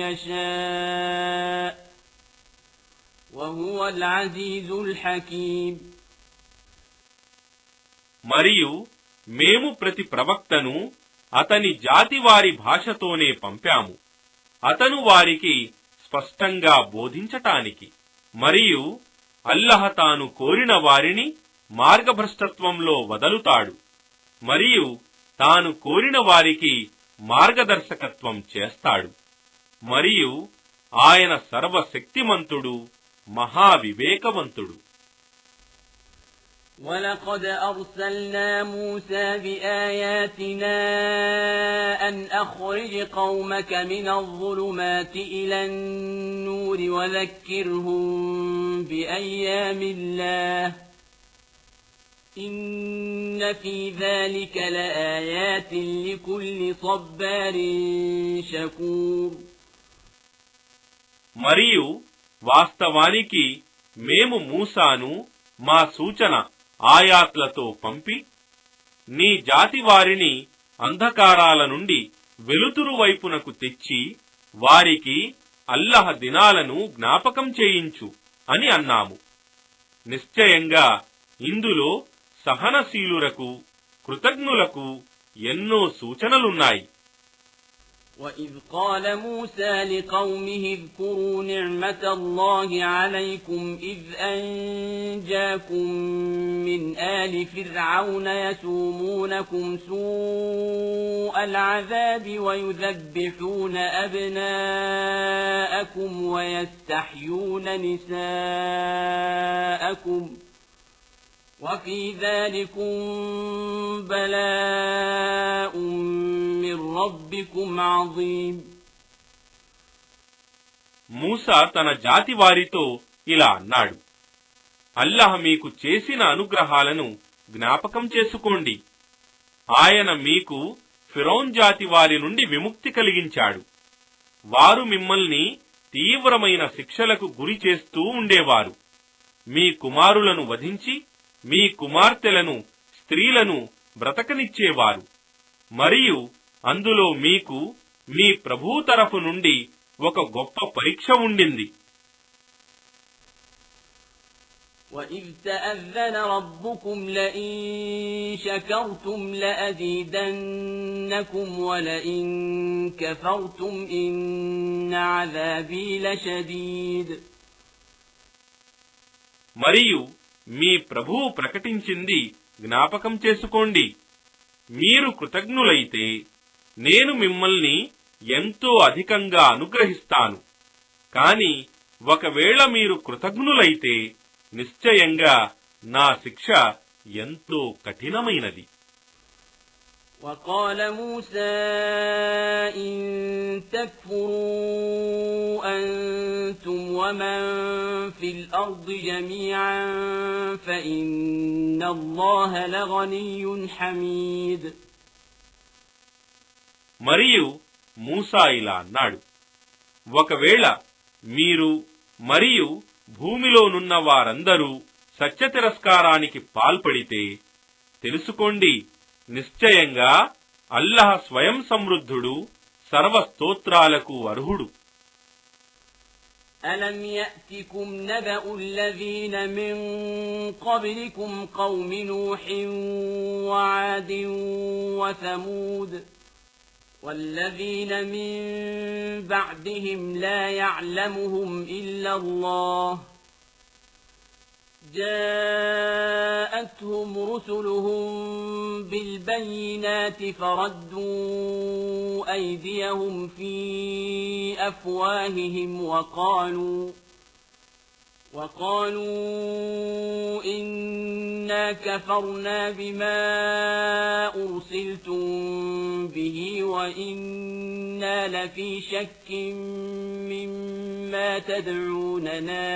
يشاء وهو العزيز الحكيم. మరియు మేము ప్రతి ప్రవక్తను అతని జాతి వారి భాషతోనే పంపాము, అతను వారికి స్పష్టంగా బోధించటానికి. మరియు అల్లహ తాను కోరిన వారిని మార్గభ్రష్టత్వంలో వదలుతాడు మరియు తాను కోరిన వారికి మార్గదర్శకత్వం చేస్తాడు. మరియు ఆయన సర్వశక్తిమంతుడు, మహావివేకవంతుడు. وَلَقَدْ أَرْسَلْنَا مُوسَى بِآيَاتِنَا أَنْ أَخْرِجْ قَوْمَكَ مِنَ الظُّلُمَاتِ إِلَى النُّورِ وَذَكِّرْهُم بِأَيَّامِ اللَّهِ إِنَّ فِي ذَلِكَ لَآيَاتٍ لِكُلِّ صَبَّارٍ شَكُورٍ. మరియు వాస్తవానికి మేము మూసాను మా సూచన ఆయాత్లతో పంపి నీ జాతి వారిని అంధకారాల నుండి వెలుతురు వైపునకు తెచ్చి వారికి అల్లహ దినాలను జ్ఞాపకం చేయించు అని అన్నాము. నిశ్చయంగా ఇందులో సహనశీలురకు, కృతజ్ఞులకు ఎన్నో సూచనలున్నాయి. وَإِذْ قَالَ مُوسَى لِقَوْمِهِ اذْكُرُوا نِعْمَةَ اللَّهِ عَلَيْكُمْ إِذْ أَنْجَاكُمْ مِنْ آلِ فِرْعَوْنَ يَسُومُونَكُمْ سُوءَ الْعَذَابِ وَيُذَبِّحُونَ أَبْنَاءَكُمْ وَيَسْتَحْيُونَ نِسَاءَكُمْ وَفِي ذَلِكُمْ بَلَاءٌ مِّن رَّبِّكُمْ عَظِيمٌ. మూసా తన జాతి వారితో ఇలా అన్నాడు, అల్లాహ్ మీకు చేసిన అనుగ్రహాలను జ్ఞాపకం చేసుకోండి. ఆయన మీకు ఫిరౌన్ జాతి వారి నుండి విముక్తి కలిగించాడు. వారు మిమ్మల్ని తీవ్రమైన శిక్షలకు గురి చేస్తూ ఉండేవారు. మీ కుమారులను వధించి మీ కుమార్తెలను, స్త్రీలను బ్రతకనిచ్చేవారు. మరియు అందులో మీకు మీ ప్రభువు తరఫు నుండి ఒక గొప్ప పరీక్ష ఉండింది. وَإِذْ تَأَذَّنَ رَبُّكُمْ لَئِن شَكَرْتُمْ لَأَزِيدَنَّكُمْ وَلَئِن كَفَرْتُمْ إِنَّ عَذَابِي لَشَدِيدٌ. మరియు మీ ప్రభువు ప్రకటించింది జ్ఞాపకం చేసుకోండి. మీరు కృతజ్ఞులైతే నేను మిమ్మల్ని ఎంతో అధికంగా అనుగ్రహిస్తాను. కాని ఒకవేళ మీరు కృతజ్ఞులైతే నిశ్చయంగా నా శిక్ష ఎంతో కఠినమైనది. وقال موسى إن تكفروا أنتم ومن في الأرض جميعا فإن الله لغني حميد. మరియు మూసా ఇలా అన్నాడు, ఒకవేళ మీరు మరియు భూమిలోనున్న వారందరూ సత్యతిరస్కారానికి పాల్పడితే తెలుసుకోండి, నిశ్చయంగా అల్లాహ్ స్వయం సమృద్ధుడు, సర్వస్తోత్రాలకు అర్హుడు. ألم يأتكم نبأ الذين من قبلكم قوم نوح وعاد وثمود والذين من بعدهم لا يعلمهم إلا الله جاءتهم رسلهم بالبينات فردوا أيديهم في أفواههم وقالوا إنا كفرنا بما أرسلتم به وإنا لفي شك مما تدعوننا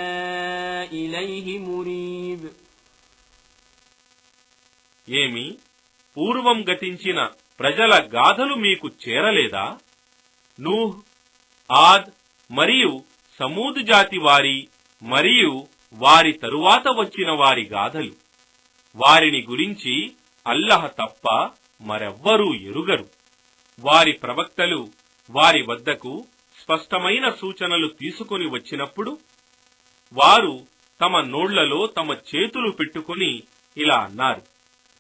إليه مريب. ఏమి పూర్వం గతించిన ప్రజల గాథలు మీకు చేరలేదా? నూహ్, ఆద్ మరియు సమూద్ జాతి వారి మరియు వారి తరువాత వచ్చిన వారి గాథలు. వారిని గురించి అల్లాహ్ తప్ప మరెవ్వరూ ఎరుగరు. వారి ప్రవక్తలు వారి వద్దకు స్పష్టమైన సూచనలు తీసుకుని వచ్చినప్పుడు వారు తమ నోళ్లలో తమ చేతులు పెట్టుకుని ఇలా అన్నారు,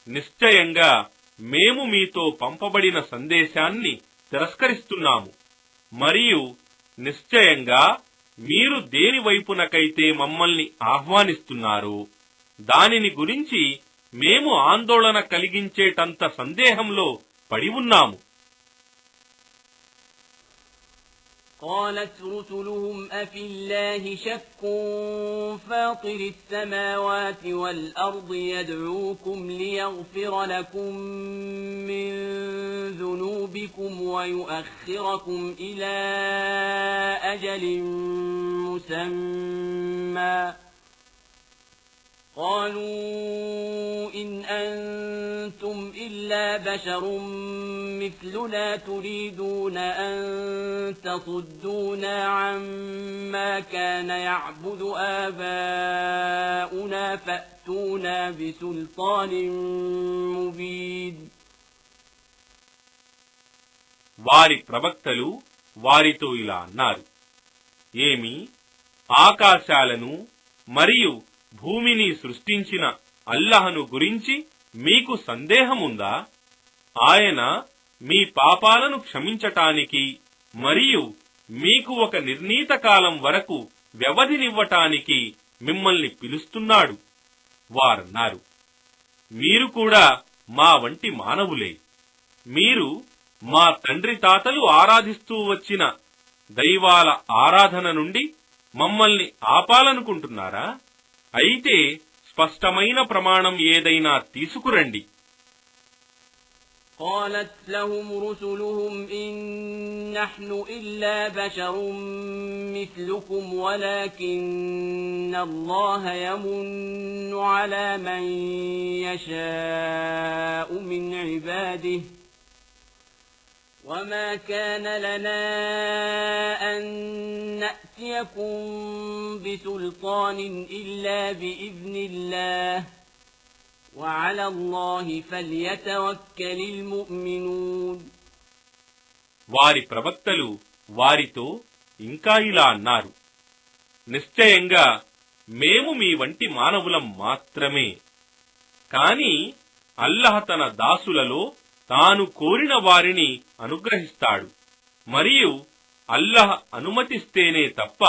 నిశ్చయంగా మేము మీతో పంపబడిన సందేశాన్ని తిరస్కరిస్తున్నాము. మరియు నిశ్చయంగా మీరు దేని వైపునకైతే మమ్మల్ని ఆహ్వానిస్తున్నారో దానిని గురించి మేము ఆందోళన కలిగించేటంత సందేహంలో పడి ఉన్నాము. قالت رسلهم أفي الله شك فاطر السماوات والأرض يدعوكم ليغفر لكم من ذنوبكم ويؤخركم إلى أجل مسمى قالوا إن أنتم إلا بشر مثلنا تريدون أن تصدونا عما كان يعبد آباؤنا فأتونا بسلطان مبين. వారి ప్రవక్తలు వారితో ఇలా అన్నారు, ఏమి ఆకాశాలను మరియు భూమిని సృష్టించిన అల్లాహ్ను గురించి మీకు సందేహముందా? ఆయన మీ పాపాలను క్షమించటానికి మరియు మీకు ఒక నిర్ణీత కాలం వరకు వ్యవధినివ్వటానికి మిమ్మల్ని పిలుస్తున్నాడు. వారన్నారు, మీరు కూడా మా వంటి మానవులే. మీరు మా తండ్రి తాతలు ఆరాధిస్తూ వచ్చిన దైవాల ఆరాధన నుండి మమ్మల్ని ఆపాలనుకుంటున్నారా? అయితే స్పష్టమైన ప్రమాణం ఏదైనా తీసుకురండి. قالت لهم رسلهم إن نحن إلا بشر مثلكم ولكن الله يمن على من يشاء من عباده وما كان لنا أن نأتيكم بسلطان إلا بإذن الله وعلى الله فليتوكل المؤمنون. వారి ప్రవక్తలు వారితో ఇంకా ఇలా అన్నారు, నిశ్చయంగా మేము మీ వంటి మానవులం మాత్రమే. కాని అల్లాహ్ తన దాసులలో తాను కోరిన వారిని అనుగ్రహిస్తాడు. మరియు అల్లాహ్ అనుమతిస్తేనే తప్ప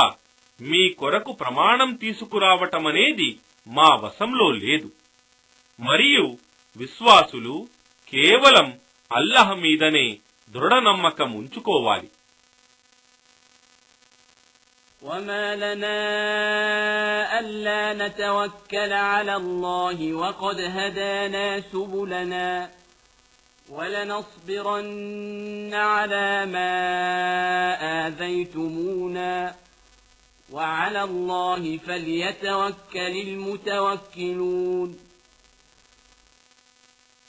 మీ కొరకు ప్రమాణం తీసుకురావటమనేది మా వశంలో లేదు. మరియు విశ్వాసులు కేవలం అల్లాహ్ మీదనే దృఢ నమ్మకం ఉంచుకోవాలి. وما لنا ألا نتوكل على الله وقد هدانا سبلنا ولنصبرن على ما آذيتمونا وعلى الله فليتوكل المتوكلون.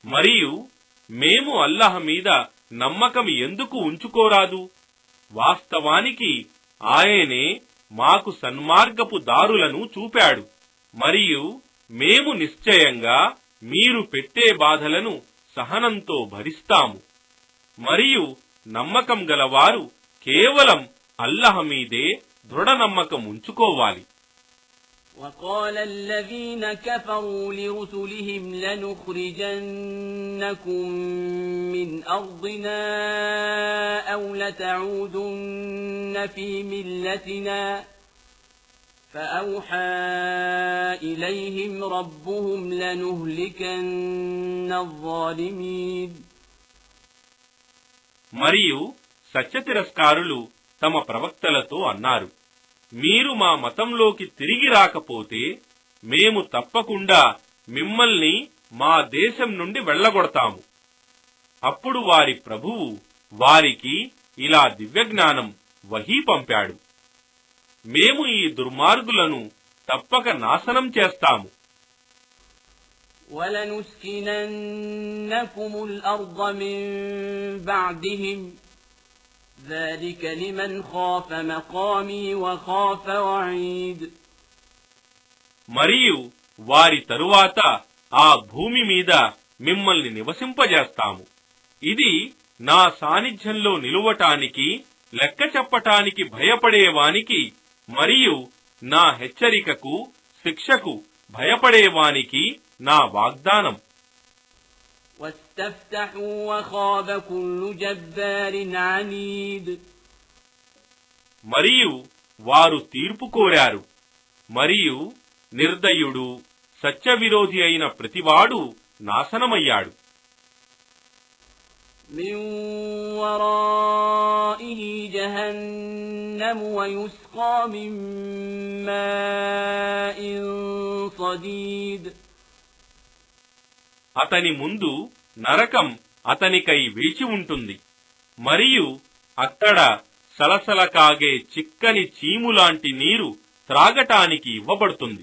మరియు మేము అల్లాహ్ మీద నమ్మకం ఎందుకు ఉంచుకోరాదు? వాస్తవానికి ఆయనే మాకు సన్మార్గపు దారులను చూపాడు. మరియు మేము నిశ్చయంగా మీరు పెట్టే బాధలను సహనంతో భరిస్తాము. మరియు నమ్మకం గలవారు కేవలం అల్లాహ్ మీదే దృఢ నమ్మకం ఉంచుకోవాలి. وقال الذين كفروا لرسلهم لنخرجنكم من أرضنا أو لتعودن في ملتنا فأوحى إليهم ربهم لنهلكن الظالمين. మరియు సత్యతిరస్కారులు తమ ప్రవక్తలతో అన్నారు, మీరు మా మతంలోకి తిరిగి రాకపోతే మేము తప్పకుండా మిమ్మల్ని మా దేశం నుండి వెళ్లగొడతాము. అప్పుడు వారి ప్రభువు వారికి ఇలా దివ్యజ్ఞానం వహీ పంపాడు, మేము ఈ దుర్మార్గులను తప్పక నాశనం చేస్తాము. وَلَنُسْكِنَنَّكُمُ الْأَرْضَ مِنْ بَعْدِهِمْ ذَلِكَ لِمَنْ خَافَ مَقَامِي وَخَافَ وَعِيدِ. మరియు వారి తరువాత ఆ భూమి మీద మిమ్మల్ని నివసింపజేస్తాము. ఇది నా సాన్నిధ్యంలో నిలువటానికి, లెక్క చెప్పటానికి భయపడేవానికి మరియు నా హెచ్చరికకు, శిక్షకు భయపడేవానికి నా వాగ్దానం. واستفتحوا وخاب كل جبار عنيد. మరియు వారు తీర్పు కోరారు. మరియు నిర్దయుడు, సత్యవిరోధి అయిన ప్రతివాడు నాశనమయ్యాడు. من ورائه جهنم ويسقى من ماء صديد. అతని ముందు నరకం అతనికై వేచి ఉంటుంది. మరియు అక్కడ సలసల కాగే చిక్కని చీములాంటి నీరు త్రాగటానికి ఇవ్వబడుతుంది.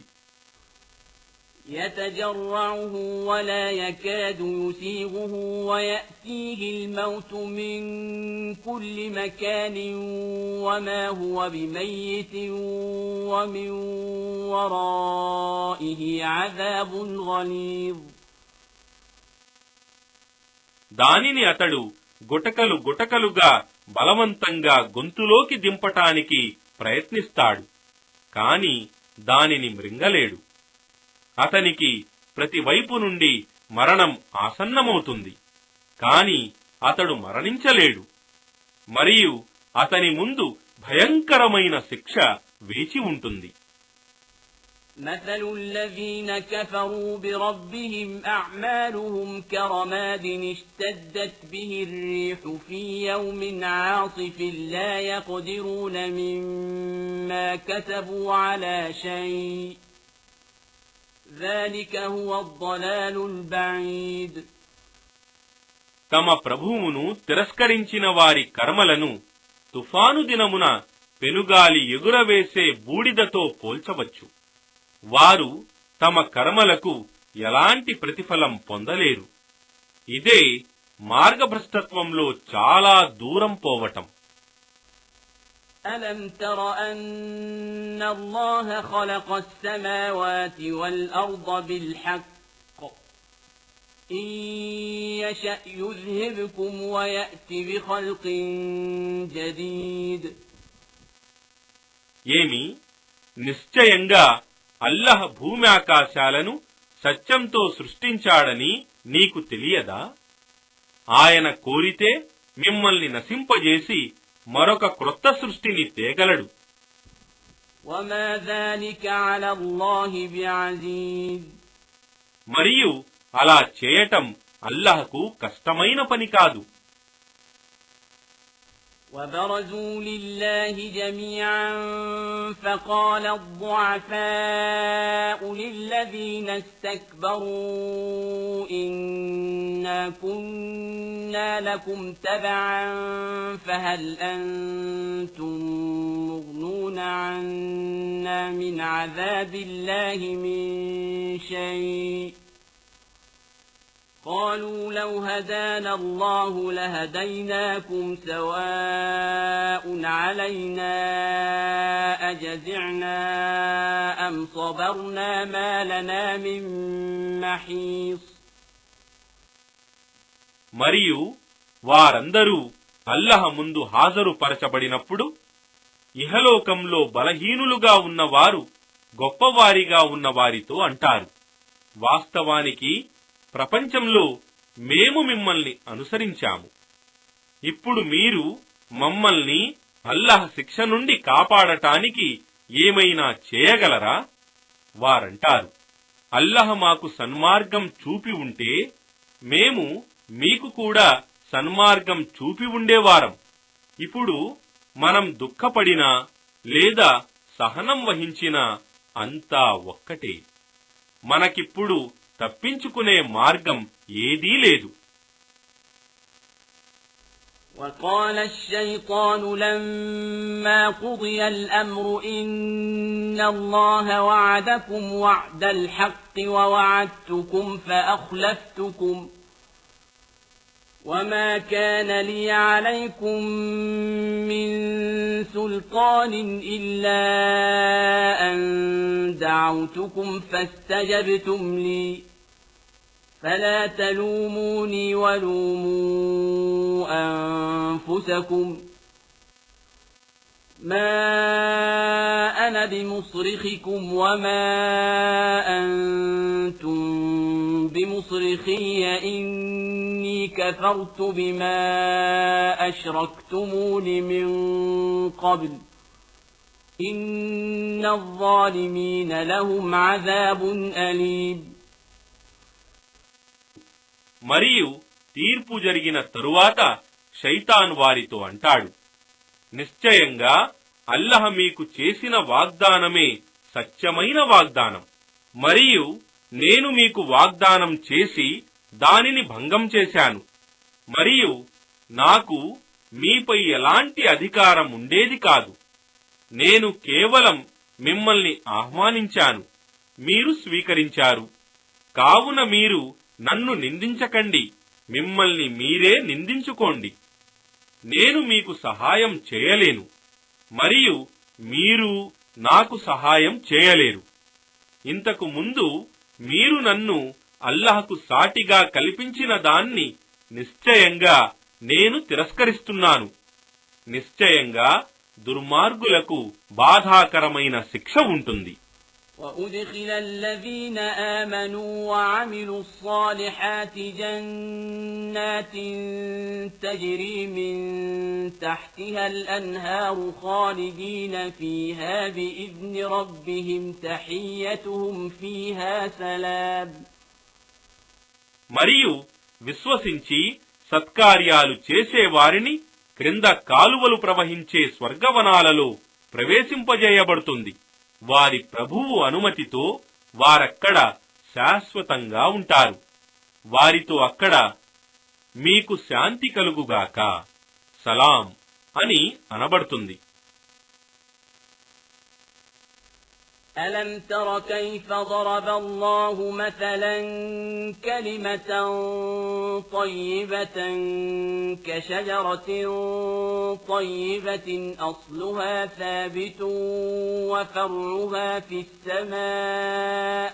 يتجرعه ولا يكاد يسيغه ويأتيه الموت من كل مكان وما هو بميت ومن ورائه عذاب غليظ. దానిని అతడు గుటకలు గుటకలుగా బలవంతంగా గొంతులోకి దింపటానికి ప్రయత్నిస్తాడు, కాని దానిని మృంగలేడు. అతనికి ప్రతివైపు నుండి మరణం ఆసన్నమవుతుంది, కాని అతడు మరణించలేడు. మరియు అతని ముందు భయంకరమైన శిక్ష వేచి ఉంటుంది. مثل الذين كفروا بربهم أعمالهم كرماد اشتدت به الريح في يوم عاصف لا يقدرون مما كسبوا على شيء ذلك هو الضلال البعيد. తమ ప్రభువును తిరస్కరించిన వారి కర్మలను తుఫాను దినమున పెనుగాలి ఎగురవేసే బూడిదతో పోల్చవచ్చు. వారు తమ కర్మలకు ఎలాంటి ప్రతిఫలం పొందలేరు. ఇదే మార్గభ్రష్టత్వంలో చాలా దూరం పోవటం. ألم تر أن الله خلق السماوات والأرض بالحق إن يشأ يذهبكم ويأت بخلق جديد. ఏమి నిశ్చయంగా అల్లహ్ భూమి ఆకాశాలను సత్యంతో సృష్టించాడని నీకు తెలియదా? ఆయన కోరితే మిమ్మల్ని నశింపజేసి మరొక క్రొత్త సృష్టిని తేగలడు. وما ذلك على الله بعزيز. మరియు అలా చేయటం అల్లహకు కష్టమైన పని కాదు. وبرزوا لله جميعا فقال الضعفاء للذين استكبروا إنا كنا لكم تبعا فهل أنتم مغنون عنا من عذاب الله من شيء قالوا لو هدانا الله لهديناكم سواء علينا أجزعنا أم صبرنا ما لنا من محيص. మరియు వారందరూ అల్లహ ముందు హాజరుపరచబడినప్పుడు ఇహలోకంలో బలహీనులుగా ఉన్నవారు గొప్పవారిగా ఉన్నవారితో అంటారు, వాస్తవానికి ప్రపంచంలో మేము మిమ్మల్ని అనుసరించాము. ఇప్పుడు మీరు మమ్మల్ని అల్లహ శిక్ష నుండి కాపాడటానికి ఏమైనా చేయగలరా? వారంటారు, అల్లహ మాకు సన్మార్గం చూపి ఉంటే మేము మీకు కూడా సన్మార్గం చూపి ఉండేవారం. ఇప్పుడు మనం దుఃఖపడినా లేదా సహనం వహించినా అంతా ఒక్కటే. మనకిప్పుడు తప్పించుకునే మార్గం ఏదీ లేదు. وقال الشيطان لما قضي الأمر إن الله وعدكم وعد الحق ووعدتكم فأخلفتكم وما كان لي عليكم من سلطان إلا أن دعوتكم فاستجبتم لي فلا تلوموني ولوموا أنفسكم ما أنا بمصرخكم وما أنتم بمصرخي إني كفرت بما أشركتمون من قبل إن الظالمين لهم عذاب أليم. మరియు తీర్పు జరిగిన తరువాత శైతాన్ వారితో అంటాడు, నిశ్చయంగా అల్లహ మీకు చేసిన వాగ్దానమే సత్యమైన వాగ్దానం. మరియు నేను మీకు వాగ్దానం చేసి దానిని భంగం చేశాను. మరియు నాకు మీపై ఎలాంటి అధికారం ఉండేది కాదు. నేను కేవలం మిమ్మల్ని ఆహ్వానించాను, మీరు స్వీకరించారు. కావున మీరు నన్ను నిందించకండి, మిమ్మల్ని మీరే నిందించుకోండి. నేను మీకు సహాయం చేయలేను, మరియు మీరు నాకు సహాయం చేయలేరు. ఇంతకు ముందు మీరు నన్ను అల్లహకు సాటిగా కల్పించిన దాన్ని నిశ్చయంగా నేను తిరస్కరిస్తున్నాను. నిశ్చయంగా దుర్మార్గులకు బాధాకరమైన శిక్ష ఉంటుంది. وأدخل الذين آمنوا وعملوا الصالحات جنات تجري من تحتها الأنهار خالدين فيها بإذن ربهم تحيتهم فيها سلام. మరియు విశ్వసించి సత్కార్యాలు చేసేవారిని క్రింద కాలువలు ప్రవహించే స్వర్గవనాలలో ప్రవేశింపజేయబడుతుంది. వారి ప్రభువు అనుమతితో వారక్కడ శాశ్వతంగా ఉంటారు. వారితో అక్కడ మీకు శాంతి కలుగుగాక, సలాం అని అనబడుతుంది. ألم تر كيف ضرب الله مثلا كلمة طيبة كشجرة طيبة أصلها ثابت وفرعها في السماء.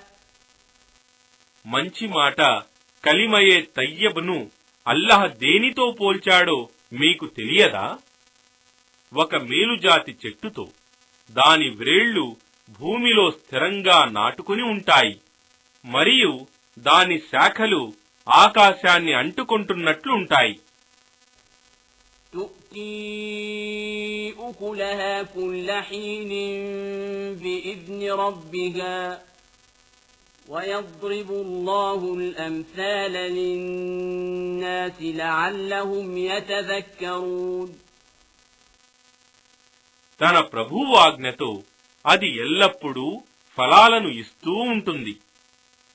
మంచి మాట కలిమయే తయ్యబ్ను అల్లహ దేనితో పోల్చాడో మీకు తెలియదా? ఒక మేలుజాతి చెట్టుతో. దాని వ్రేళ్లు భూమిలో స్థిరంగా నాటుకుని ఉంటాయి మరియు దాని శాఖలు ఆకాశాన్ని అంటుకుంటున్నట్లుంటాయి. تؤتي أكلها كل حين بإذن ربها ويضرب الله الأمثال للناس لعلهم يتذكرون. తన ప్రభువు ఆజ్ఞతో అది ఎల్లప్పుడూ ఫలాలను ఇస్తూ ఉంటుంది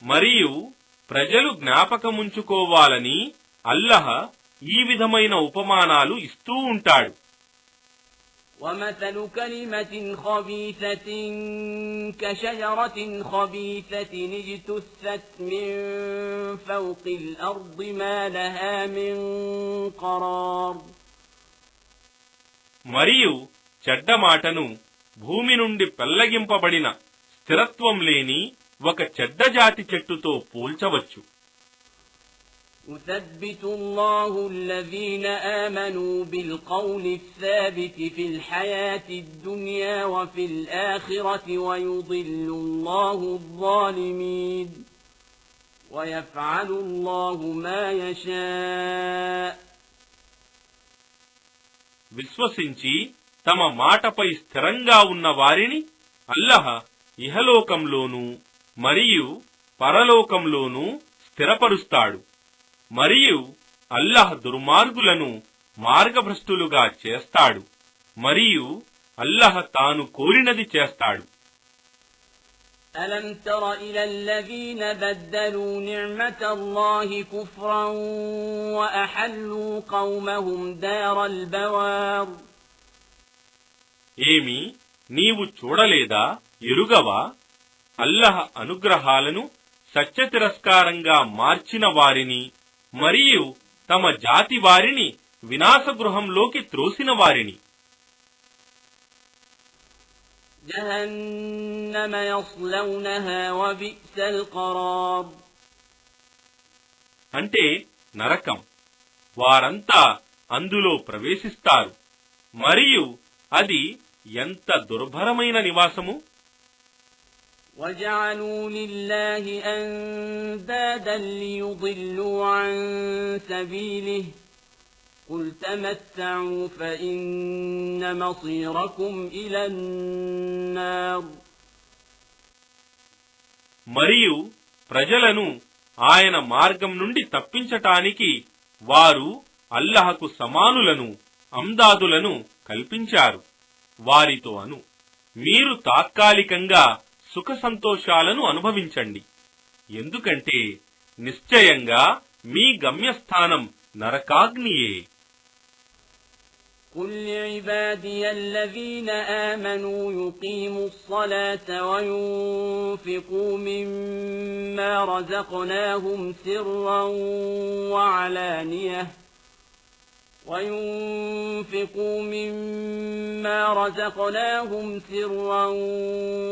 మరియు ప్రజలు జ్ఞాపకముంచుకోవాలని అల్లహ ఈ విధమైన ఉపమానాలు ఇస్తూ ఉంటాడు. وَمَثَلُ كَلِمَةٍ خَبِيثَةٍ كَشَجَرَةٍ خَبِيثَةٍ اجْتُثَّتْ مِنْ فَوْقِ الْأَرْضِ مَا لَهَا مِنْ قَرَارٍ. మరియు చెడ్డ మాటను భూమి నుండి పెళ్లగింపబడిన స్థిరత్వం లేని ఒక చెడ్డ జాతి చెట్టుతో పోల్చవచ్చు. يثبت الله الذين آمنوا بالقول الثابت في الحياة الدنيا وفي الآخرة ويضل الله الظالمين ويفعل الله ما يشاء. విశ్వసించి తమ మాటపై స్థిరంగా ఉన్న వారిని అల్లహ ఇహలోకంలోనూ మరియు పరలోకంలోనూ స్థిరపరుస్తాడు మరియు అల్లహ దుర్మార్గులను మార్గభ్రష్టులుగా చేస్తాడు మరియు అల్లహ తాను కోరినది చేస్తాడు. ألم تر إلى الذين بدلوا نعمة الله كفرا وأحلوا قومهم دار البوار. ఏమి నీవు చూడలేదా, ఎరుగవా? అల్లహ అనుగ్రహాలను సత్యతిరస్కారంగా మార్చిన వారిని మరియు తమ జాతి వారిని వినాశగృహంలోకి త్రోసిన వారిని. جهنم يصلونها وبئس القرار. అంటే నరకం. వారంతా అందులో ప్రవేశిస్తారు మరియు అది ఎంత దుర్భరమైన నివాసము. وجعلوا لله أندادا ليضلوا عن سبيله قل تمتعوا فإن مصيركم إلى النار. మరియు ప్రజలను ఆయన మార్గం నుండి తప్పించటానికి వారు అల్లహకు సమానులను అందాదులను కల్పించారు. వారితో అను, మీరు తాత్కాలికంగా సుఖ సంతోషాలను అనుభవించండి, ఎందుకంటే నిశ్చయంగా మీ గమ్యస్థానం నరకాగ్నియే. قل لعبادي الذين آمنوا يقيموا الصلاة وينفقوا مما رزقناهم سرا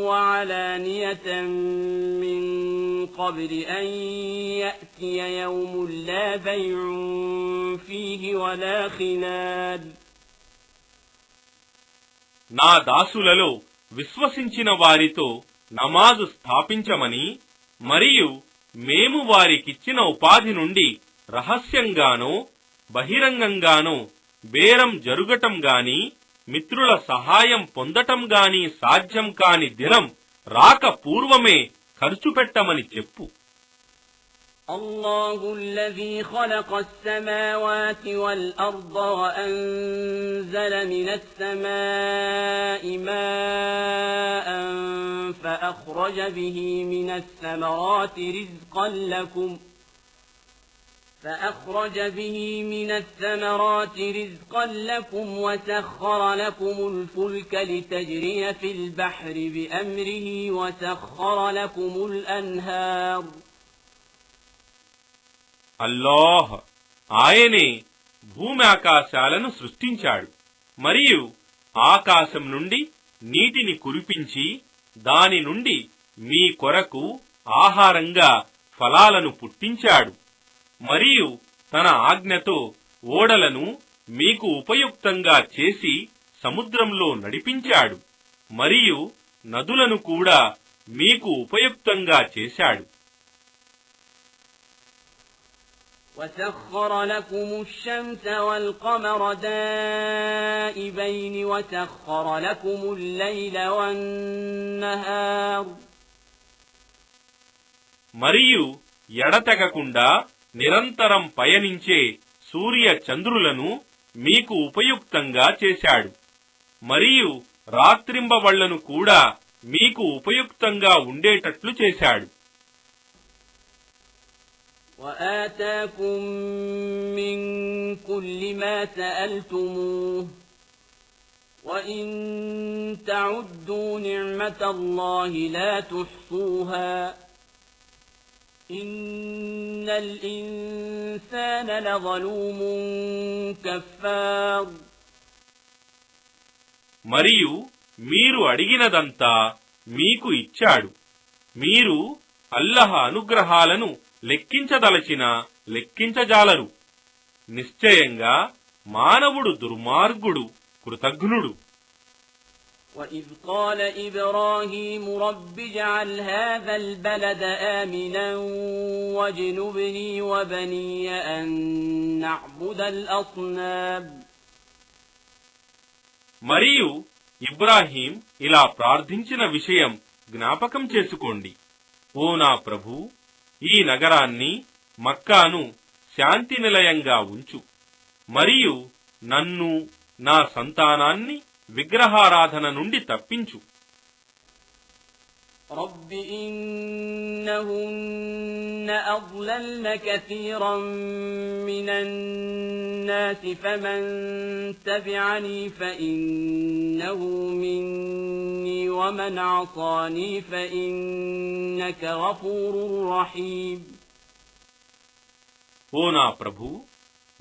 وعلانية من قبل أن يأتي يوم لا بيع فيه ولا خلال. నా దాసులలో విశ్వసించిన వారితో నమాజు స్థాపించమని మరియు మేము వారికిచ్చిన ఉపాధి నుండి రహస్యంగానో బహిరంగంగానో బేరం జరుగటం గాని మిత్రుల సహాయం పొందటం గాని సాధ్యం కాని దినం రాక పూర్వమే ఖర్చు పెట్టమని చెప్పు. الله الذي خلق السماوات والأرض وأنزل من السماء ماء فأخرج به من الثمرات رزقا لكم وسخر لكم الفلك لتجري في البحر بأمره وسخر لكم الأنهار. అల్లాహ్ ఆయనే భూమి ఆకాశాలను సృష్టించాడు మరియు ఆకాశం నుండి నీటిని కురిపించి దాని నుండి మీ కొరకు ఆహారంగా ఫలాలను పుట్టించాడు మరియు తన ఆజ్ఞతో ఓడలను మీకు ఉపయుక్తంగా చేసి సముద్రంలో నడిపించాడు మరియు నదులను కూడా మీకు ఉపయుక్తంగా చేశాడు. وسخر لكم الشمس والقمر دائبين وسخر لكم الليل والنهار మరియు ఎడతెగకుండా నిరంతరం పయనించే సూర్య చంద్రులను మీకు ఉపయుక్తంగా చేశాడు మరియు రాత్రింబవళ్లను కూడా మీకు ఉపయుక్తంగా ఉండేటట్లు చేశాడు. وآتاكم من كل ما سألتموه وإن تعدوا نعمة الله لا تحصوها إن الإنسان لظلوم كفار. మరియు మీరు అడిగినదంతా మీకు ఇచ్చాడు. మీరు అల్లహ అనుగ్రహాలను లెక్కించదలచిన లెక్కించజాలరు. నిశ్చయంగా మానవుడు దుర్మార్గుడు, కృతఘ్నుడు. وَإِذْ قَالَ إِبْرَاهِيمُ رَبِّ اجْعَلْ هَذَا الْبَلَدَ آمِنًا وَاجْنُبْنِي وَبَنِيَّ أَن نَّعْبُدَ الْأَصْنَامَ. మరియు ఇబ్రాహీం ఇలా ప్రార్థించిన విషయం జ్ఞాపకం చేసుకోండి. ఓ నా ప్రభూ, ఈ నగరాన్ని మక్కాను శాంతి నిలయంగా ఉంచు మరియు నన్ను నా సంతానాన్ని విగ్రహారాధన నుండి తప్పించు. رب إنهن أضللن كثيرا من الناس فمن تبعني فإنه مني ومن عصاني فإنك غفور رحيم. ఓ నా ప్రభు,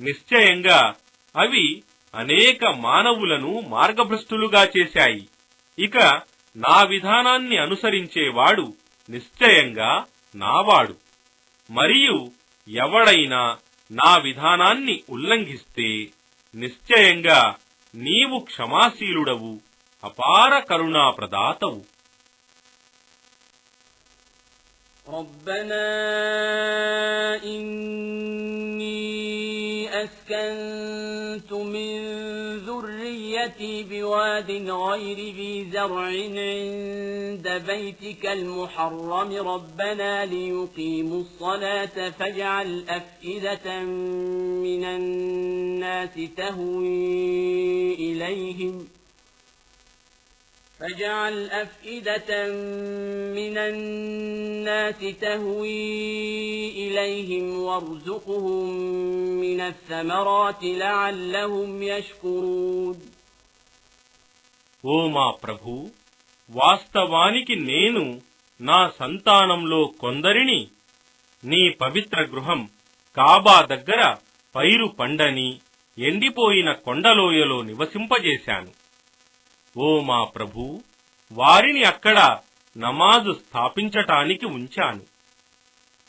నిశ్చయంగా అవి అనేక మానవులను మార్గభ్రష్టులుగా చేశాయి. ఇక నా విధానాన్ని అనుసరించేవాడు నిశ్చయంగా నావాడు. మరియు ఎవడైనా నా విధానాన్ని ఉల్లంఘిస్తే నిశ్చయంగా నీవు క్షమాశీలుడవు, అపార కరుణాప్రదాతవు. ربنا إني أسكنت من ذريتي بواد غير ذي زرع عند بيتك المحرم ربنا ليقيموا الصلاة فاجعل أفئدة من الناس تهوي إليهم وارزقهم من الثمرات لعلهم يشكرون. ఓ మా ప్రభూ, వాస్తవానికి నేను నా సంతానంలో కొందరిని నీ పవిత్ర గృహం కాబా దగ్గర పైరు పండని ఎండిపోయిన కొండలోయలో నివసింపజేశాను. ఓ మా ప్రభూ, వారిని అక్కడ నమాజు స్థాపించటానికి ఉంచాను.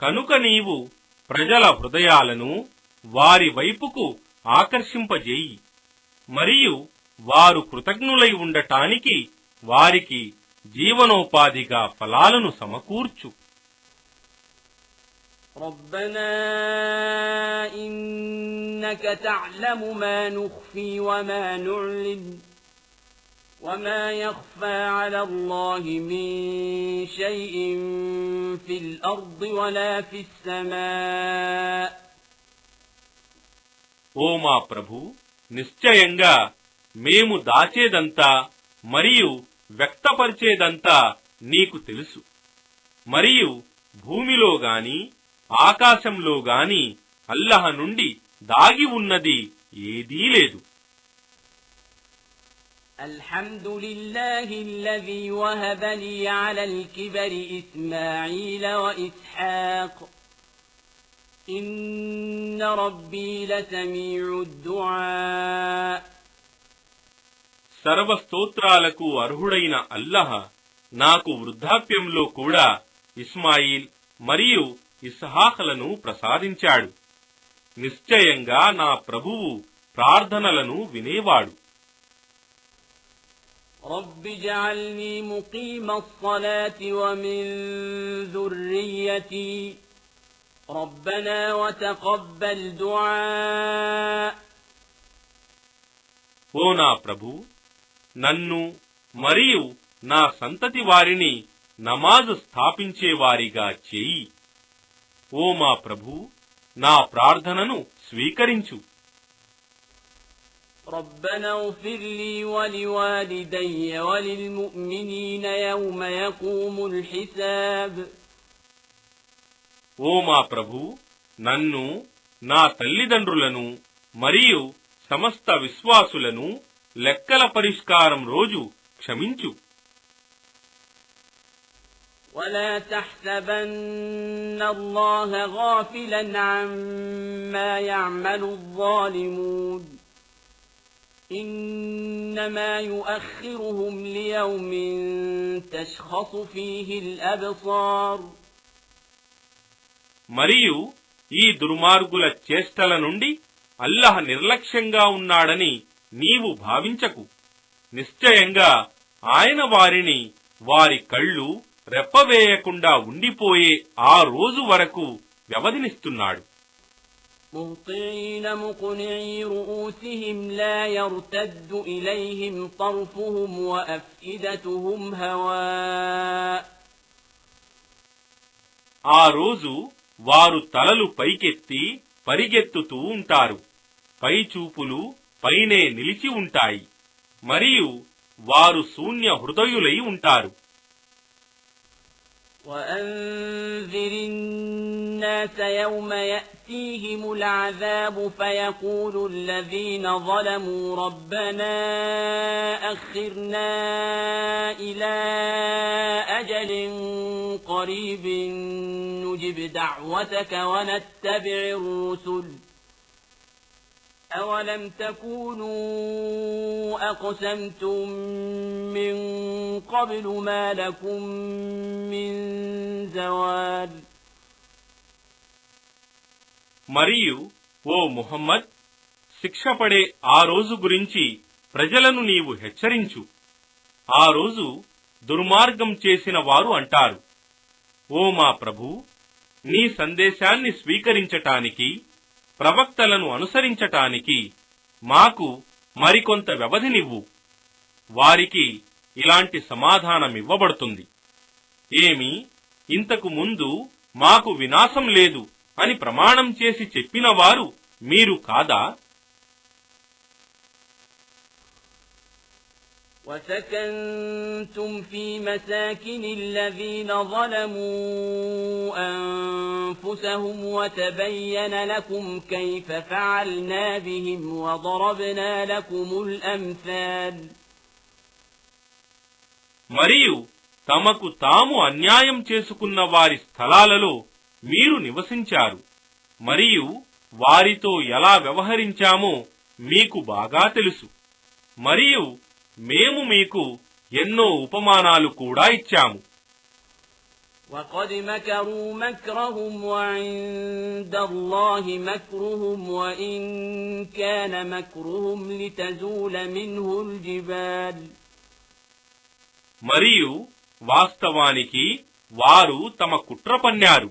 కనుక నీవు ప్రజల హృదయాలను వారి వైపుకు ఆకర్షింపజేయి మరియు వారు కృతజ్ఞులై ఉండటానికి వారికి జీవనోపాధిగా ఫలాలను సమకూర్చు. ربنا إنك تعلم ما نخفي وما نعلن وما يخفى على الله من شيء في الأرض ولا في السماء. ఓ మా ప్రభు, నిశ్చయంగా మేము దాచేదంతా మరియు వ్యక్తపరిచేదంతా నీకు తెలుసు. మరియు భూమిలో గాని ఆకాశంలో గాని అల్లహ నుండి దాగి ఉన్నది ఏదీ లేదు. الحمد لله الذي وهب لي على الكبر إسماعيل وإسحاق إن ربي لسميع الدعاء. సర్వస్తోత్రాలకు అర్హుడైన అల్లహ నాకు వృద్ధాప్యంలో కూడా ఇస్మాయిల్ మరియు ఇస్హాకులను ప్రసాదించాడు. నిశ్చయంగా నా ప్రభువు ప్రార్థనలను వినేవాడు. رب اجعلني مقيم الصلاة ومن ذريتي ربنا وتقبل دعاء. ఓ నా ప్రభు, నన్ను మరియు నా సంతతి వారిని నమాజు స్థాపించేవారిగా చేయి. ఓ మా ప్రభు, నా ప్రార్థనను స్వీకరించు. ربنا اغفر لي ولوالدي وللمؤمنين يوم يقوم الحساب. ఓ మా ప్రభు, నన్ను, నా తల్లిదండ్రులను మరియు సమస్త విశ్వాసులను లెక్కల పరిష్కారం రోజు క్షమించు. ولا تحسبن الله غافلا عما يعمل الظالمون إنما يؤخرهم ليوم تشخص فيه الأبصار. మరియు ఈ దుర్మార్గుల చేష్టల నుండి అల్లాహ్ నిర్లక్ష్యంగా ఉన్నాడని నీవు భావించకు. నిశ్చయంగా ఆయన వారిని వారి కళ్ళు రెప్పవేయకుండా ఉండిపోయే ఆ రోజు వరకు వ్యవధినిస్తున్నాడు. مهطعين مقنعي رؤوسهم لا يرتد إليهم طرفهم وأفئدتهم هواء. ఆ రోజు వారు తలలు పైకెత్తి పరిగెత్తుతూ ఉంటారు. పైచూపులు పైనే నిలిచి ఉంటాయి మరియు వారు శూన్య హృదయులై ఉంటారు. وأنذر الناس يوم يأتيهم العذاب فيقول الذين ظلموا ربنا أخرنا إلى أجل قريب نجب دعوتك ونتبع الرسل أولم تكونوا أقسمتم من قبل ما لكم من زوال. మరియు ఓ ముహమ్మద్, శిక్ష పడే ఆ రోజు గురించి ప్రజలను నీవు హెచ్చరించు. ఆ రోజు దుర్మార్గం చేసిన వారు అంటారు, ఓ మా ప్రభూ, నీ సందేశాన్ని స్వీకరించటానికి ప్రవక్తలను అనుసరించటానికి మాకు మరికొంత వ్యవధినివ్వు. వారికి ఇలాంటి సమాధానమివ్వబడుతుంది, ఏమి ఇంతకు ముందు మాకు వినాశం లేదు అని ప్రమాణం చేసి చెప్పిన వారు మీరు కాదా? وسكنتم في مساكن الذين ظلموا أنفسهم وتبين لكم كيف فعلنا بهم وضربنا لكم الأمثال. మరియు తమకు తాము అన్యాయం చేసుకున్న వారి స్థలాలలో మీరు నివసించారు మరియు వారితో ఎలా వ్యవహరించామో మీకు బాగా తెలుసు. మరియు మేము మీకు ఎన్నో ఉపమానాలు కూడా ఇచ్చాము. وقد مكروا مكرهم وعند الله مكرهم وإن كان مكرهم لتزول منه الجبال. మరియు వాస్తవానికి వారు తమ కుట్ర పన్నారు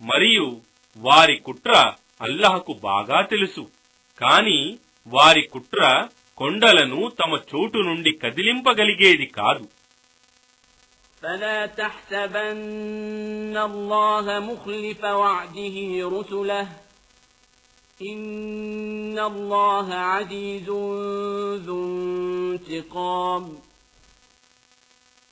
మరియు వారి కుట్ర అల్లాహకు బాగా తెలుసు. కాని వారి కుట్ర కొండలను తమ చోటు నుండి కదిలింపగలిగేది కాదు. فلا تحسبن الله مخلف وعده رسله إن الله عزيز ذو انتقام.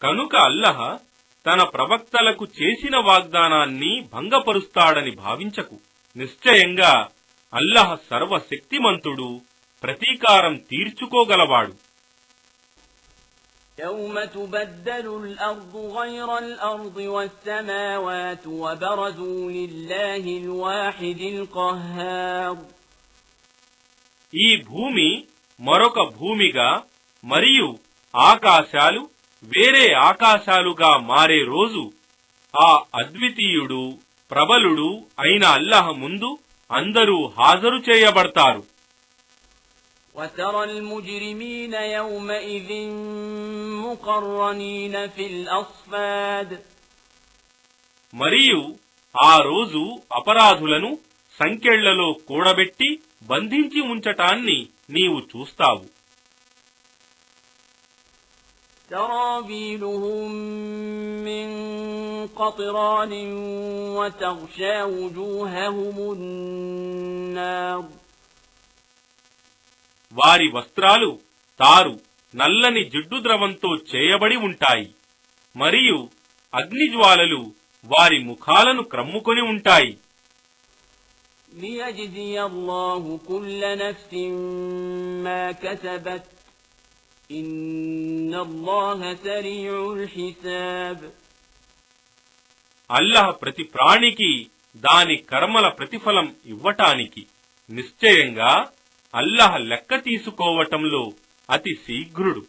కనుక అల్లాహ్ తన ప్రవక్తలకు చేసిన వాగ్దానాన్ని భంగపరుస్తాడని భావించకు. నిశ్చయంగా అల్లాహ్ సర్వశక్తిమంతుడు, ప్రతీకారం తీర్చుకోగలవాడు. يوم تبدل الأرض غير الأرض والسماوات وبرزوا لله الواحد القهار. ఈ భూమి మరొక భూమిగా మరియు ఆకాశాలు వేరే ఆకాశాలుగా మారే రోజు ఆ అద్వితీయుడు, ప్రబలుడు అయిన అల్లాహ్ ముందు అందరూ హాజరు చేయబడతారు. وترى المجرمين يومئذ مقرنين في الأصفاد మరియు ఆ రోజు అపరాధులను సంకెళ్లలో కూడబెట్టి బంధించి ఉంచటాన్ని నీవు చూస్తావు. سرابيلهم من قطران وتغشى وجوههم النار వారి వస్త్రాలు తారు నల్లని జిడ్డు ద్రవంతో చేయబడి ఉంటాయి మరియు అగ్నిజ్వాలలు వారి ముఖాలను క్రమ్ముకొని ఉంటాయి. ليجزي الله كل نفس ما كسبت إن الله سريع الحساب అల్లాహ్ ప్రతి ప్రాణికి దాని కర్మల ప్రతిఫలం ఇవ్వటానికి నిశ్చయంగా అల్లాహ్ లెక్క తీసుకోవటంలో అతి శీఘ్రుడు.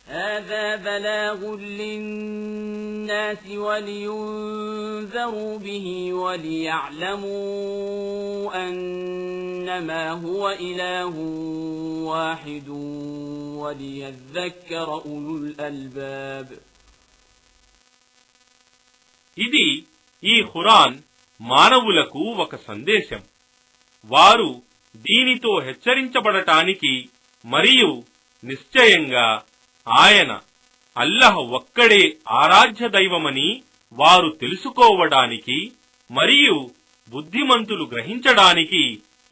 هذا بلاغ للناس ولينذروا به وليعلموا أنما هو إله واحد وليذكر أولو الألباب ఇది ఈ ఖురాన్ మానవులకు ఒక సందేశం. వారు దీనితో హెచ్చరించబడటానికి మరియు నిశ్చయంగా ఆయన అల్లాహ్ ఒక్కడే ఆరాధ్య దైవమని వారు తెలుసుకోవడానికి మరియు బుద్ధిమంతులు గ్రహించడానికి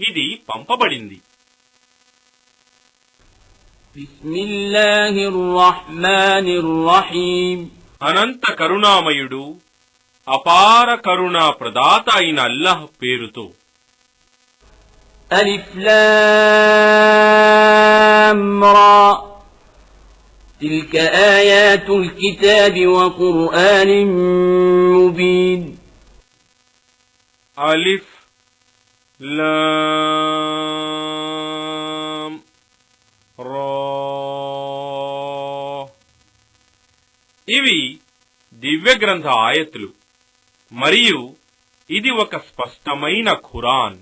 ఇది పంపబడింది. బిస్మిల్లాహిర్ రహ్మానిర్ రహీమ్ అనంత కరుణామయుడు అపార కరుణా ప్రదాత అయిన అల్లాహ్ పేరుతో. అలిఫ్ లామ్ రా تلك آيات الكتاب وقرآن مبين ألف لام را ఇవి దివ్య గ్రంథ ఆయతులు మరియు ఇది ఒక స్పష్టమైన ఖురాన్.